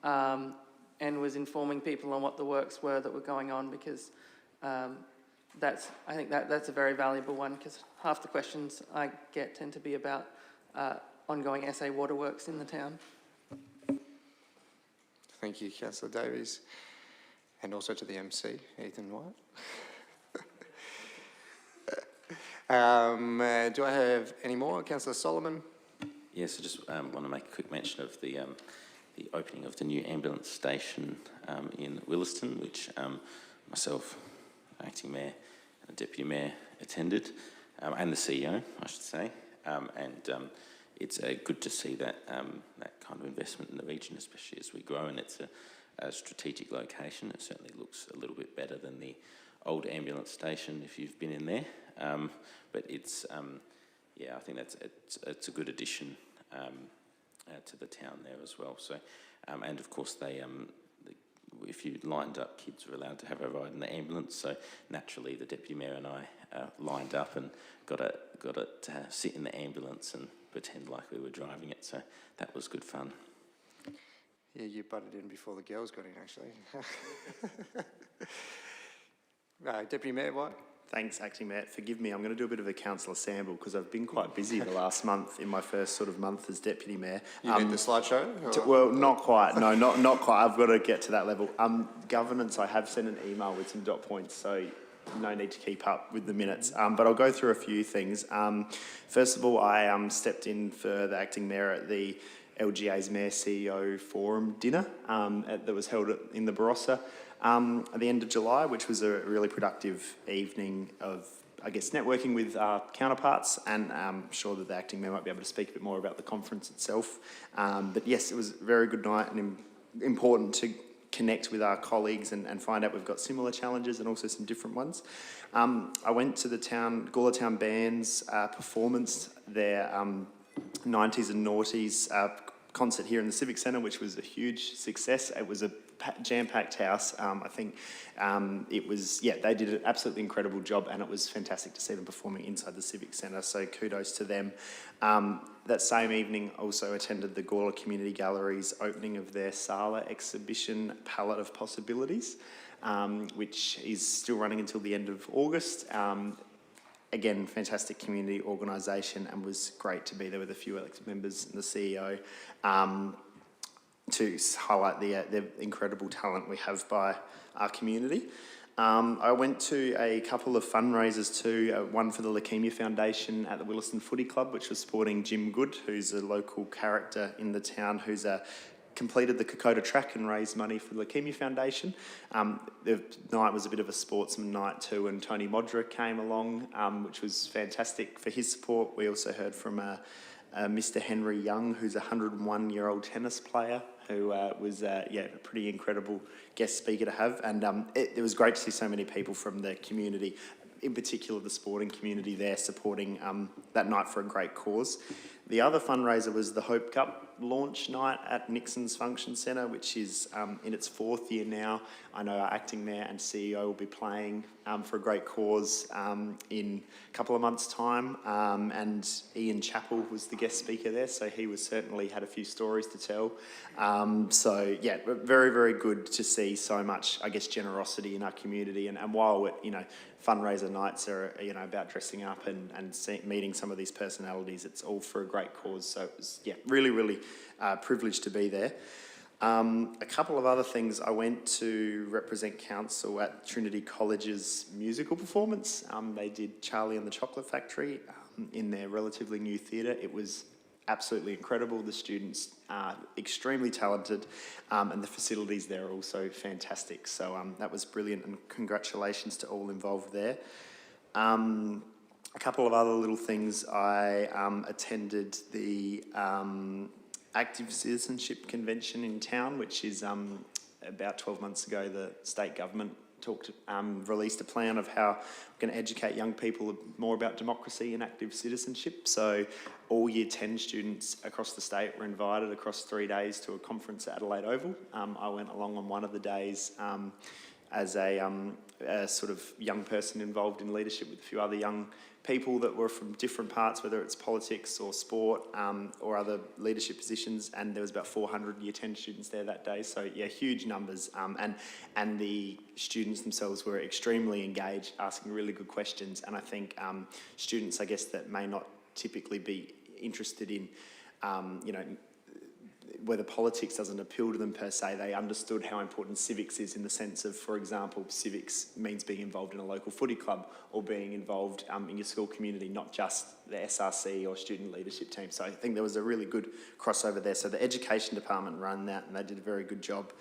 and was informing people on what the works were that were going on, because I think that's a very valuable one, because half the questions I get tend to be about ongoing SA Water works in the town. Thank you, Councillor Davies. And also to the MC, Ethan White. Do I have any more? Councillor Solomon? Yes, I just want to make a quick mention of the opening of the new ambulance station in Williston, which myself, Acting Mayor and Deputy Mayor attended, and the CEO, I should say. It's good to see that that kind of investment in the region, especially as we grow, and it's a strategic location. It certainly looks a little bit better than the old ambulance station if you've been in there. But it's, yeah, I think it's a good addition to the town there as well. So, and of course if you lined up, kids were allowed to have a ride in the ambulance. So naturally, the Deputy Mayor and I lined up and got to sit in the ambulance and pretend like we were driving it. So that was good fun. Yeah, you butted in before the girls got in, actually. Deputy Mayor White? Thanks, Acting Mayor. Forgive me, I'm going to do a bit of a councillor sample because I've been quite busy the last month, in my first sort of month as Deputy Mayor. You mean the slideshow? Well, not quite. No, not quite. I've got to get to that level. Governance, I have sent an email with some dot points, so no need to keep up with the minutes. But I'll go through a few things. First of all, I stepped in for the Acting Mayor at the LGA's Mayor CEO Forum dinner that was held in the Barossa at the end of July, which was a really productive evening of, I guess, networking with our counterparts, and I'm sure that the Acting Mayor might be able to speak a bit more about the conference itself. But yes, it was a very good night and important to connect with our colleagues and find out we've got similar challenges and also some different ones. I went to the Gawler Town Band's performance, their 90s and noughties concert here in the Civic Centre, which was a huge success. It was a jam-packed house. I think it was, yeah, they did an absolutely incredible job, and it was fantastic to see them performing inside the Civic Centre, so kudos to them. That same evening, also attended the Gawler Community Gallery's opening of their Sala exhibition, Palette of Possibilities, which is still running until the end of August. Again, fantastic community organisation, and was great to be there with a few elected members and the CEO to highlight the incredible talent we have by our community. I went to a couple of fundraisers too, one for the Leukaemia Foundation at the Williston Footy Club, which was supporting Jim Good, who's a local character in the town, who's completed the Kokoda track and raised money for the Leukaemia Foundation. The night was a bit of a sportsman night too, and Tony Modra came along, which was fantastic for his support. We also heard from Mr. Henry Young, who's a 101-year-old tennis player, who was a pretty incredible guest speaker to have. And it was great to see so many people from the community, in particular the sporting community there, supporting that night for a great cause. The other fundraiser was the Hope Cup launch night at Nixon's Function Centre, which is in its 4th year now. I know our acting mayor and CEO will be playing for a great cause in a couple of months' time, and Ian Chappell was the guest speaker there, so he was certainly had a few stories to tell. So yeah, very, very good to see so much, I guess, generosity in our community. And while it, fundraiser nights are, about dressing up and meeting some of these personalities, it's all for a great cause. So it was, yeah, really, really privileged to be there. A couple of other things. I went to represent council at Trinity College's musical performance. They did Charlie and the Chocolate Factory in their relatively new theatre. It was absolutely incredible. The students are extremely talented, and the facilities there are also fantastic. So that was brilliant, and congratulations to all involved there. A couple of other little things. I attended the Active Citizenship Convention in town, which is about 12 months ago. The state government released a plan of how we're going to educate young people more about democracy and active citizenship. So all Year 10 students across the state were invited across 3 days to a conference at Adelaide Oval. I went along on one of the days as a sort of young person involved in leadership with a few other young people that were from different parts, whether it's politics or sport or other leadership positions, and there was about 400 Year 10 students there that day. So yeah, huge numbers, and the students themselves were extremely engaged, asking really good questions. And I think students, I guess, that may not typically be interested in, whether politics doesn't appeal to them per se, they understood how important civics is, in the sense of, for example, civics means being involved in a local footy club or being involved in your school community, not just the SRC or student leadership team. So I think there was a really good crossover there. So the education department ran that, and they did a very good job.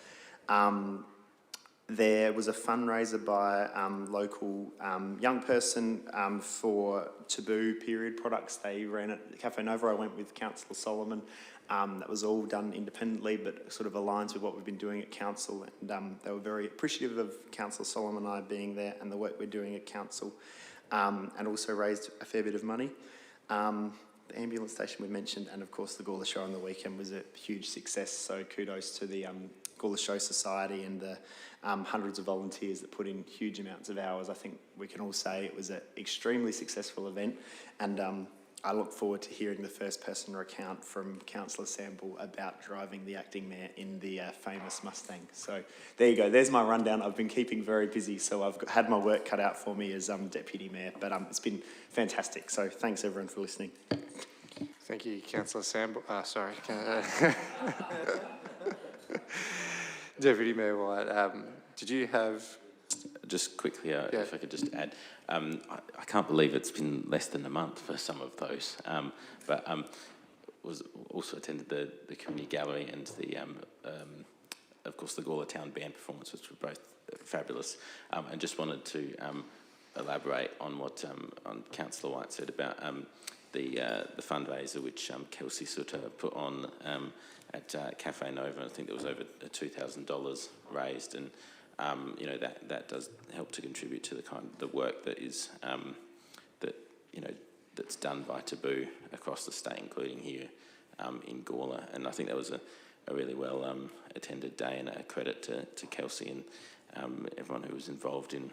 There was a fundraiser by local young person for Taboo period products. They ran at Cafe Nova. I went with Councillor Solomon. That was all done independently, but sort of aligns with what we've been doing at council. And they were very appreciative of Councillor Solomon and I being there and the work we're doing at council, and also raised a fair bit of money. The ambulance station we mentioned, and of course the Gawler Show on the weekend was a huge success. So kudos to the Gawler Show Society and the hundreds of volunteers that put in huge amounts of hours. I think we can all say it was an extremely successful event, and I look forward to hearing the first-person recount from Councillor Sample about driving the acting mayor in the famous Mustang. So there you go. There's my rundown. I've been keeping very busy, so I've had my work cut out for me as Deputy Mayor, but it's been fantastic. So thanks, everyone, for listening. Thank you, Councillor Sample. Sorry. Deputy Mayor Wyatt, did you have... Just quickly, if I could just add, I can't believe it's been less than a month for some of those, but was also attended the community gallery and the, of course, the Gawler Town Band performance, which were both fabulous, and just wanted to elaborate on what Councillor White said about the fundraiser which Kelsey Sutter put on at Cafe Nova. I think there was over $2,000 raised, and that does help to contribute to the work that is that's done by Taboo across the state, including here in Gawler. And I think that was a really well attended day, and a credit to Kelsey and everyone who was involved in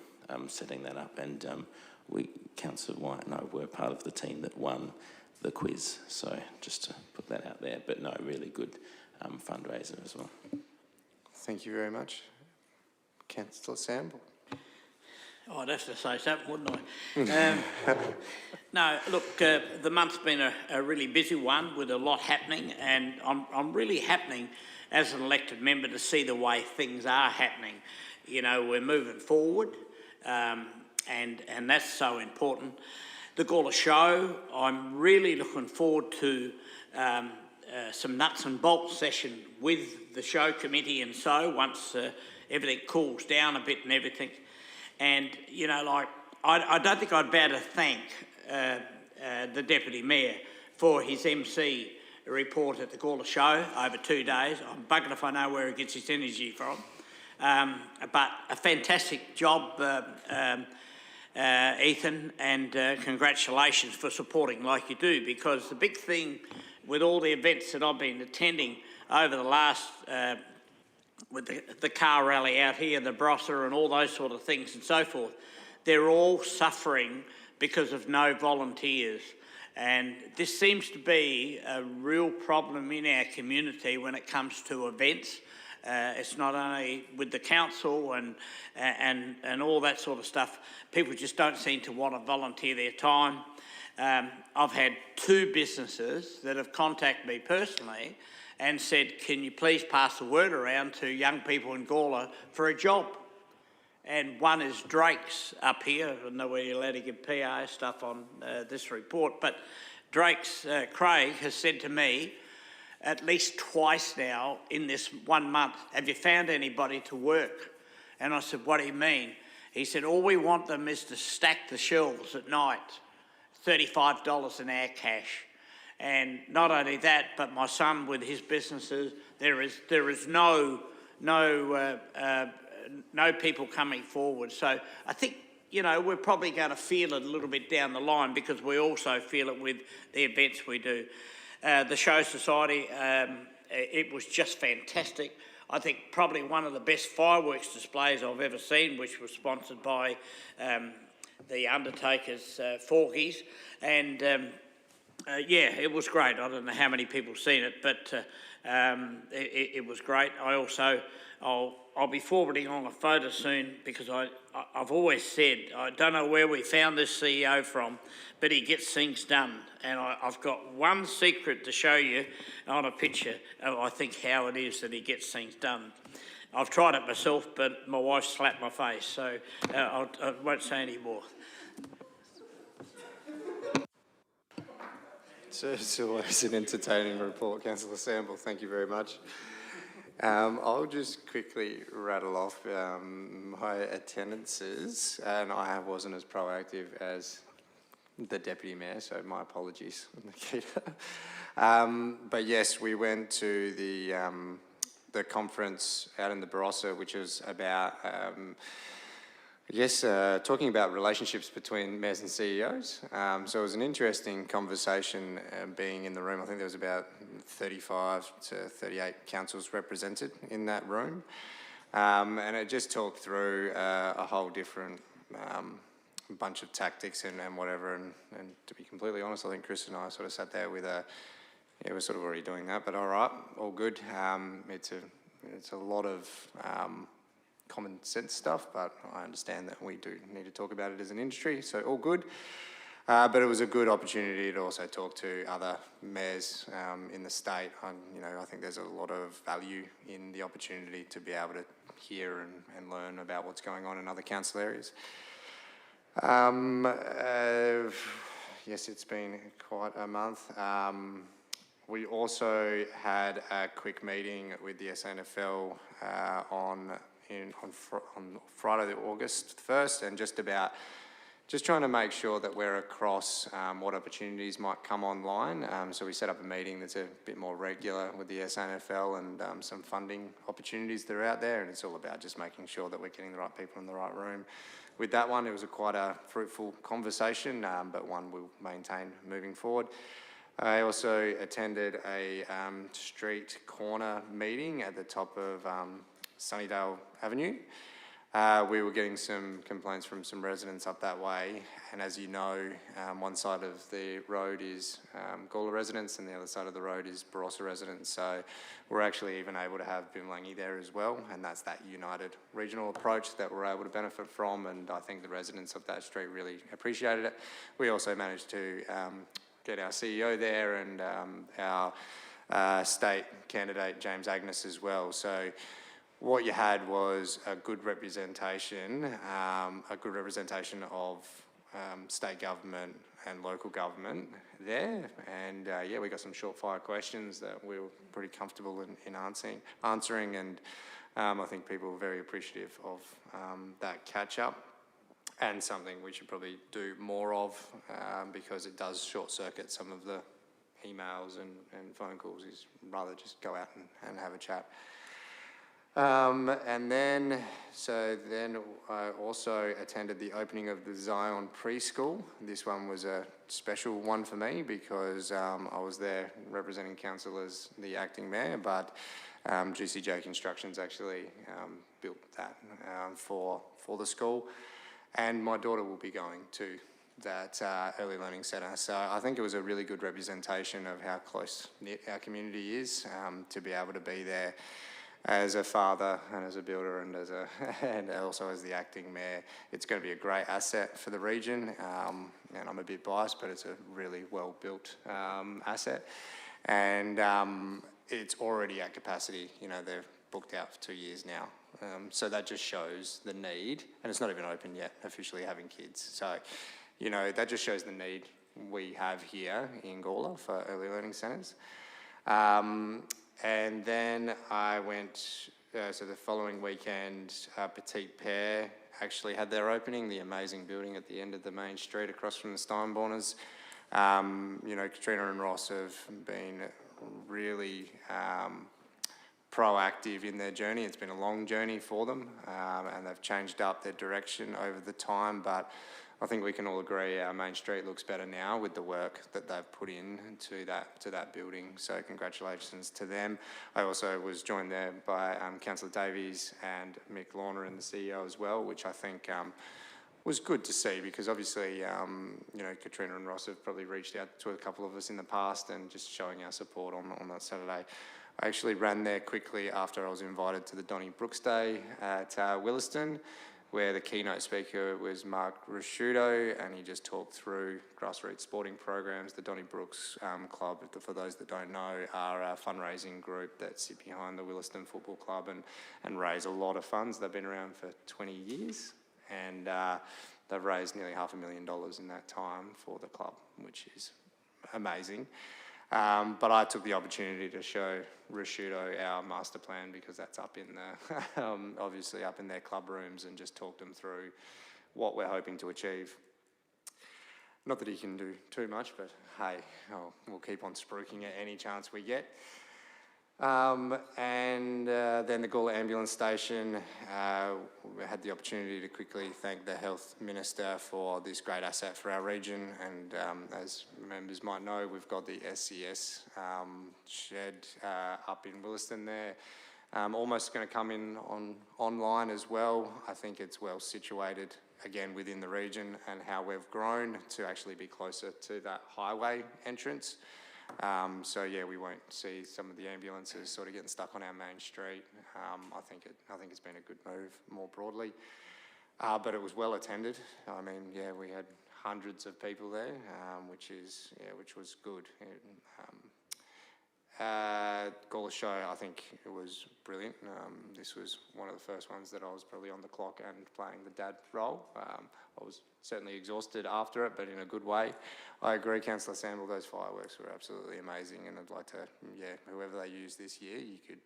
setting that up. And Councillor White and I were part of the team that won the quiz. So just to put that out there, but no, really good fundraiser as well. Thank you very much. Councillor Sample. Oh, I'd have to say something, wouldn't I? No, look, the month's been a really busy one with a lot happening, and I'm really happening as an elected member to see the way things are happening. We're moving forward, and that's so important. The Gawler Show, I'm really looking forward to some nuts and bolts session with the show committee, and so once everything cools down a bit and everything. And, I don't think I'd better thank the Deputy Mayor for his MC report at the Gawler Show over 2 days. I'm bugging if I know where he gets his energy from. But a fantastic job Ethan, and congratulations for supporting like you do, because the big thing with all the events that I've been attending over the last, with the car rally out here, the Barossa and all those sort of things and so forth, they're all suffering because of no volunteers. And this seems to be a real problem in our community when it comes to events. It's not only with the council and all that sort of stuff. People just don't seem to want to volunteer their time. I've had 2 businesses that have contacted me personally and said, can you please pass the word around to young people in Gawler for a job? And one is Drake's up here. I don't know whether you're allowed to give PA stuff on this report, but Drake's, Craig, has said to me at least twice now in this 1 month, have you found anybody to work? And I said, what do you mean? He said, all we want them is to stack the shelves at night, $35 an hour cash. And not only that, but my son with his businesses, there is no people coming forward. So I think, you know, we're probably going to feel it a little bit down the line, because we also feel it with the events we do. The Show Society, it was just fantastic. I think probably one of the best fireworks displays I've ever seen, which was sponsored by the Undertaker's Forkies. And yeah, it was great. I don't know how many people have seen it, but it was great. I'll be forwarding on a photo soon, because I've always said, I don't know where we found this CEO from, but he gets things done. And I've got one secret to show you on a picture of, I think, how it is that he gets things done. I've tried it myself, but my wife slapped my face, so I won't say any more. It's always an entertaining report, Councillor Sample. Thank you very much. I'll just quickly rattle off my attendances, and I wasn't as proactive as the Deputy Mayor, so my apologies, Nikita. But yes, we went to the conference out in the Barossa, which was about talking about relationships between mayors and CEOs. So it was an interesting conversation being in the room. I think there was about 35 to 38 councils represented in that room. And it just talked through a whole different bunch of tactics and whatever. And to be completely honest, I think Chris and I sort of sat there with we're sort of already doing that, but all right, all good. It's a lot of common sense stuff, but I understand that we do need to talk about it as an industry, so all good. But it was a good opportunity to also talk to other mayors in the state. I think there's a lot of value in the opportunity to be able to hear and learn about what's going on in other council areas. Yes, it's been quite a month. We also had a quick meeting with the SANFL on Friday, August 1st, and just trying to make sure that we're across what opportunities might come online. So we set up a meeting that's a bit more regular with the SANFL and some funding opportunities that are out there, and it's all about just making sure that we're getting the right people in the right room. With that one, it was quite a fruitful conversation, but one we'll maintain moving forward. I also attended a street corner meeting at the top of Sunnydale Avenue. We were getting some complaints from some residents up that way, and as you know, one side of the road is Gawler residents and the other side of the road is Barossa residents, so we're actually even able to have Bimlangi there as well, and that's that united regional approach that we're able to benefit from, and I think the residents of that street really appreciated it. We also managed to get our CEO there and our state candidate James Agnes as well. So what you had was a good representation of state government and local government there. And yeah, we got some short fire questions that we were pretty comfortable in answering, and I think people were very appreciative of that catch up, and something we should probably do more of because it does short circuit some of the emails and phone calls, is rather just go out and have a chat. And then I also attended the opening of the Zion Preschool. This one was a special one for me because I was there representing council as the acting mayor, but GCJ Constructions actually built that for the school. And my daughter will be going to that early learning centre. So I think it was a really good representation of how close-knit our community is, to be able to be there as a father and as a builder and and also as the acting mayor. It's going to be a great asset for the region, and I'm a bit biased, but it's a really well-built asset. And it's already at capacity. You know, they're booked out for 2 years now. So that just shows the need, and it's not even open yet, officially having kids. So, you know, that just shows the need we have here in Gawler for early learning centres. And then I went, so the following weekend, Petite Pear actually had their opening, the amazing building at the end of the main street across from the Steinborners. You know, Katrina and Ross have been really proactive in their journey. It's been a long journey for them, and they've changed up their direction over the time, but I think we can all agree our main street looks better now with the work that they've put in to that building. So congratulations to them. I also was joined there by Councillor Davies and Mick Lorner and the CEO as well, which I think was good to see, because obviously, you know, Katrina and Ross have probably reached out to a couple of us in the past and just showing our support on that Saturday. I actually ran there quickly after I was invited to the Donny Brooks Day at Williston, where the keynote speaker was Mark Rasciuto, and he just talked through grassroots sporting programs. The Donny Brooks Club, for those that don't know, are a fundraising group that sit behind the Williston Football Club and raise a lot of funds. They've been around for 20 years, and they've raised nearly $500,000 in that time for the club, which is amazing. But I took the opportunity to show Rasciuto our master plan, because that's up in the, obviously up in their club rooms, and just talked them through what we're hoping to achieve. Not that he can do too much, but hey, we'll keep on spruiking at any chance we get. And then the Gawler Ambulance Station, we had the opportunity to quickly thank the Health Minister for this great asset for our region. And as members might know, we've got the SCS shed up in Williston there. Almost going to come in online as well. I think it's well situated again within the region, and how we've grown to actually be closer to that highway entrance. So yeah, we won't see some of the ambulances sort of getting stuck on our main street. I think it's been a good move more broadly, but it was well attended. I mean, yeah, we had hundreds of people there, which was good. Gawler Show, I think it was brilliant. This was one of the first ones that I was probably on the clock and playing the dad role. I was certainly exhausted after it, but in a good way. I agree, Councillor Sample, those fireworks were absolutely amazing, and I'd like to, yeah, whoever they use this year, you could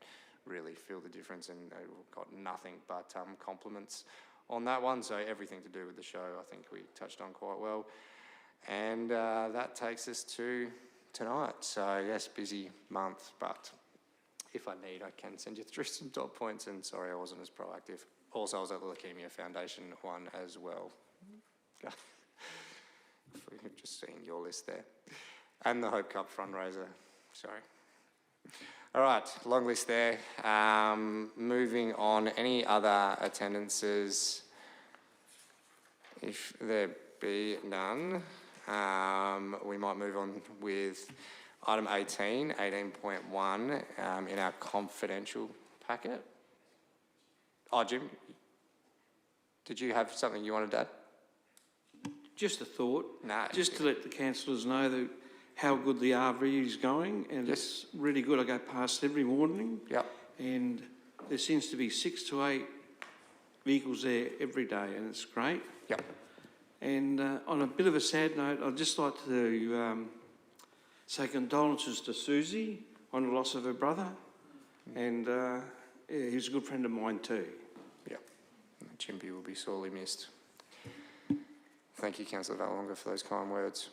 really feel the difference, and they got nothing but compliments on that one. So everything to do with the show, I think we touched on quite well. And that takes us to tonight. So yes, busy month, but if I need, I can send you through some dot points, and sorry I wasn't as proactive. Also, I was at the Leukemia Foundation one as well. We've just seen your list there. And the Hope Cup fundraiser, sorry. All right, long list there. Moving on, any other attendances? If there be none, we might move on with item 18, 18.1 in our confidential packet. Oh, Jim, did you have something you wanted to add? Just a thought. No. Just to let the councillors know how good the RV is going, and it's really good. I go past every morning. Yep. And there seems to be 6 to 8 vehicles there every day, and it's great. Yep. And on a bit of a sad note, I'd just like to say condolences to Susie on the loss of her brother. And yeah, he was a good friend of mine too. Yep. Chimpy will be sorely missed. Thank you, Councillor Vallonger, for those kind words.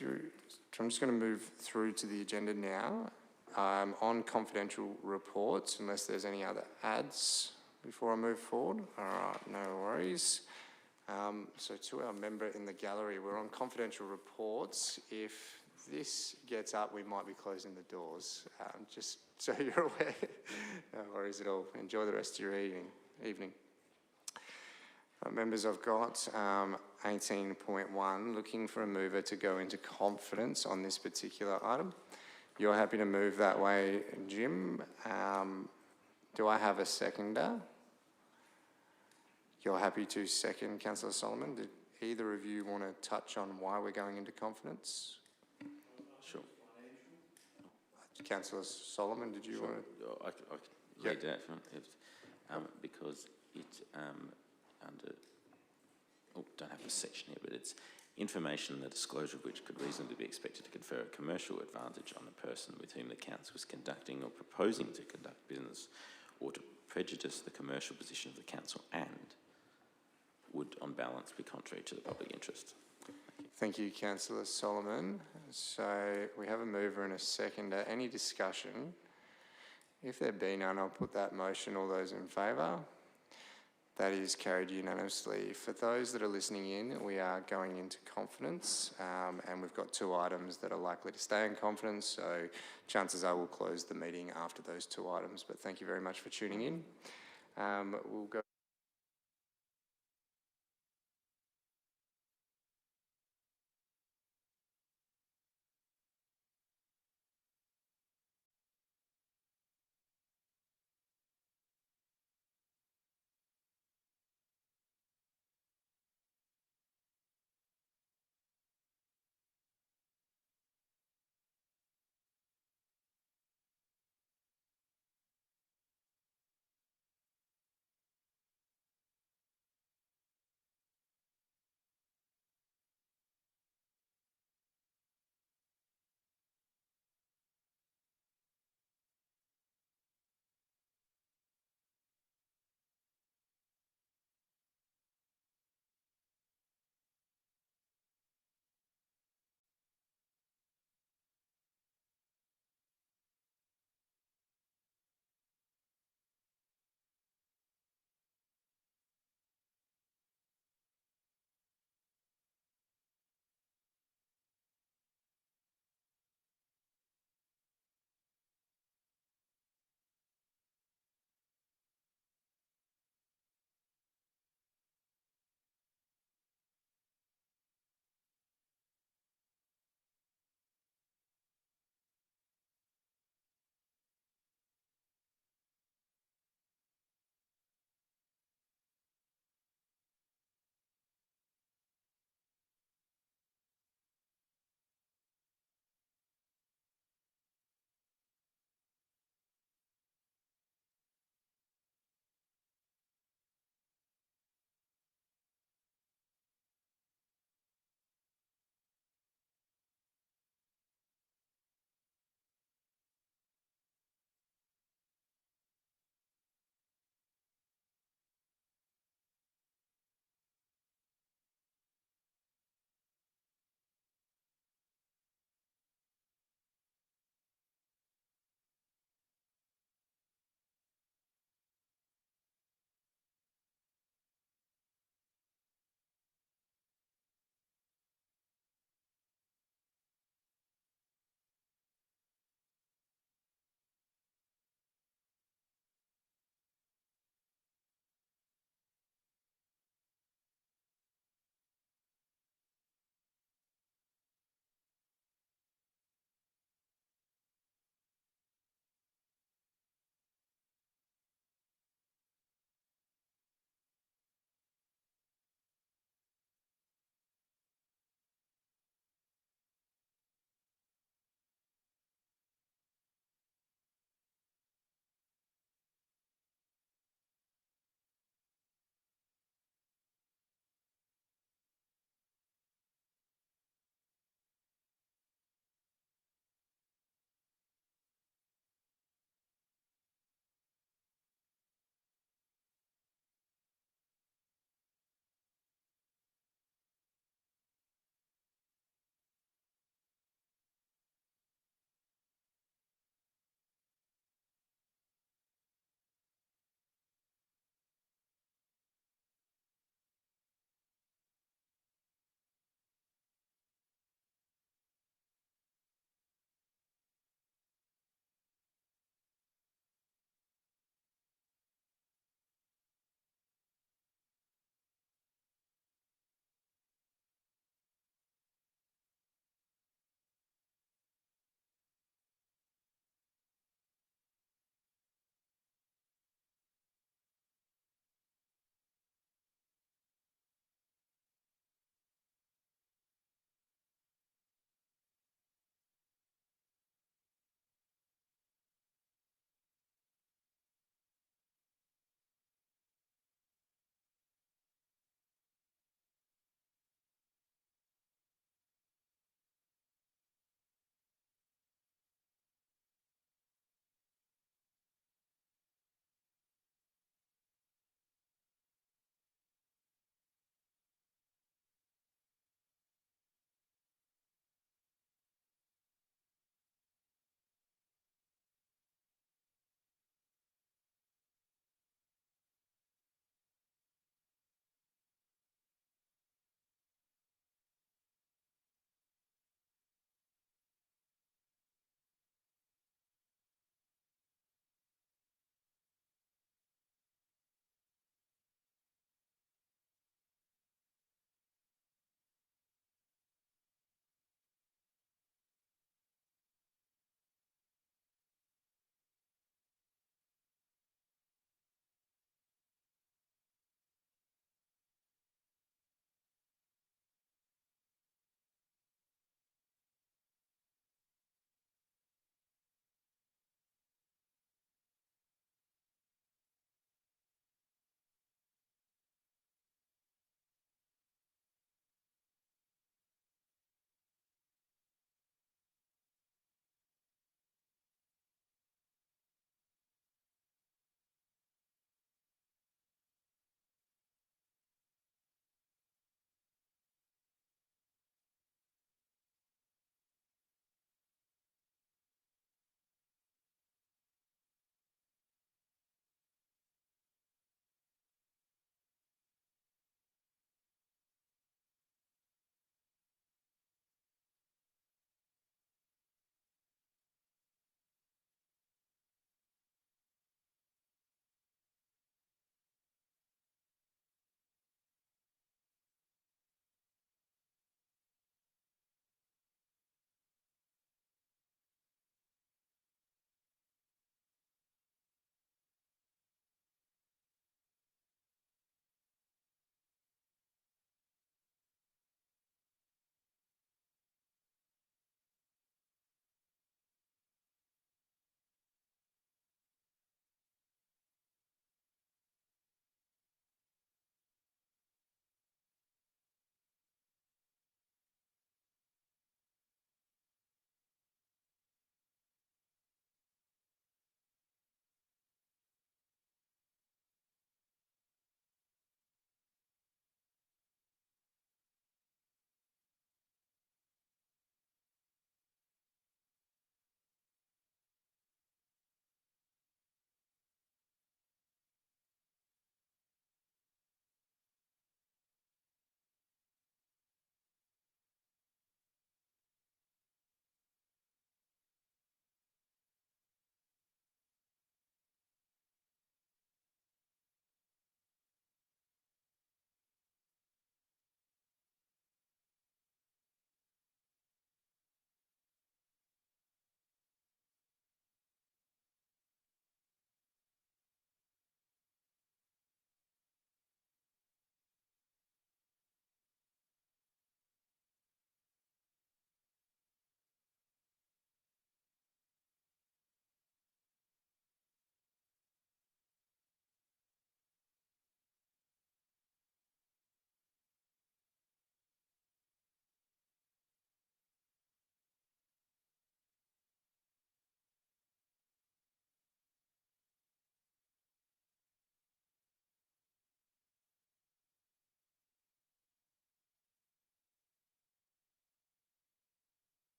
I'm just going to move through to the agenda now. on confidential reports, unless there's any other adds before I move forward. All right, no worries. So to our member in the gallery, we're on confidential reports. If this gets up, we might be closing the doors, just so you're aware. No worries at all. Enjoy the rest of your evening. Members, I've got 18.1, looking for a mover to go into confidence on this particular item. You're happy to move that way, Jim. Do I have a seconder? You're happy to second, Councillor Solomon. Did either of you want to touch on why we're going into confidence? Sure. Councillor Solomon, did you want to? I can read that because it's under, don't have a section here, but it's information, the disclosure of which could reasonably be expected to confer a commercial advantage on a person with whom the council is conducting or proposing to conduct business, or to prejudice the commercial position of the council, and would, on balance, be contrary to the public interest. Thank you, Councillor Solomon. So we have a mover and a seconder. Any discussion? If there be none, I'll put that motion. All those in favour? That is carried unanimously. For those that are listening in, we are going into confidence, and we've got 2 items that are likely to stay in confidence, so chances are we'll close the meeting after those 2 items. But thank you very much for tuning in. We'll go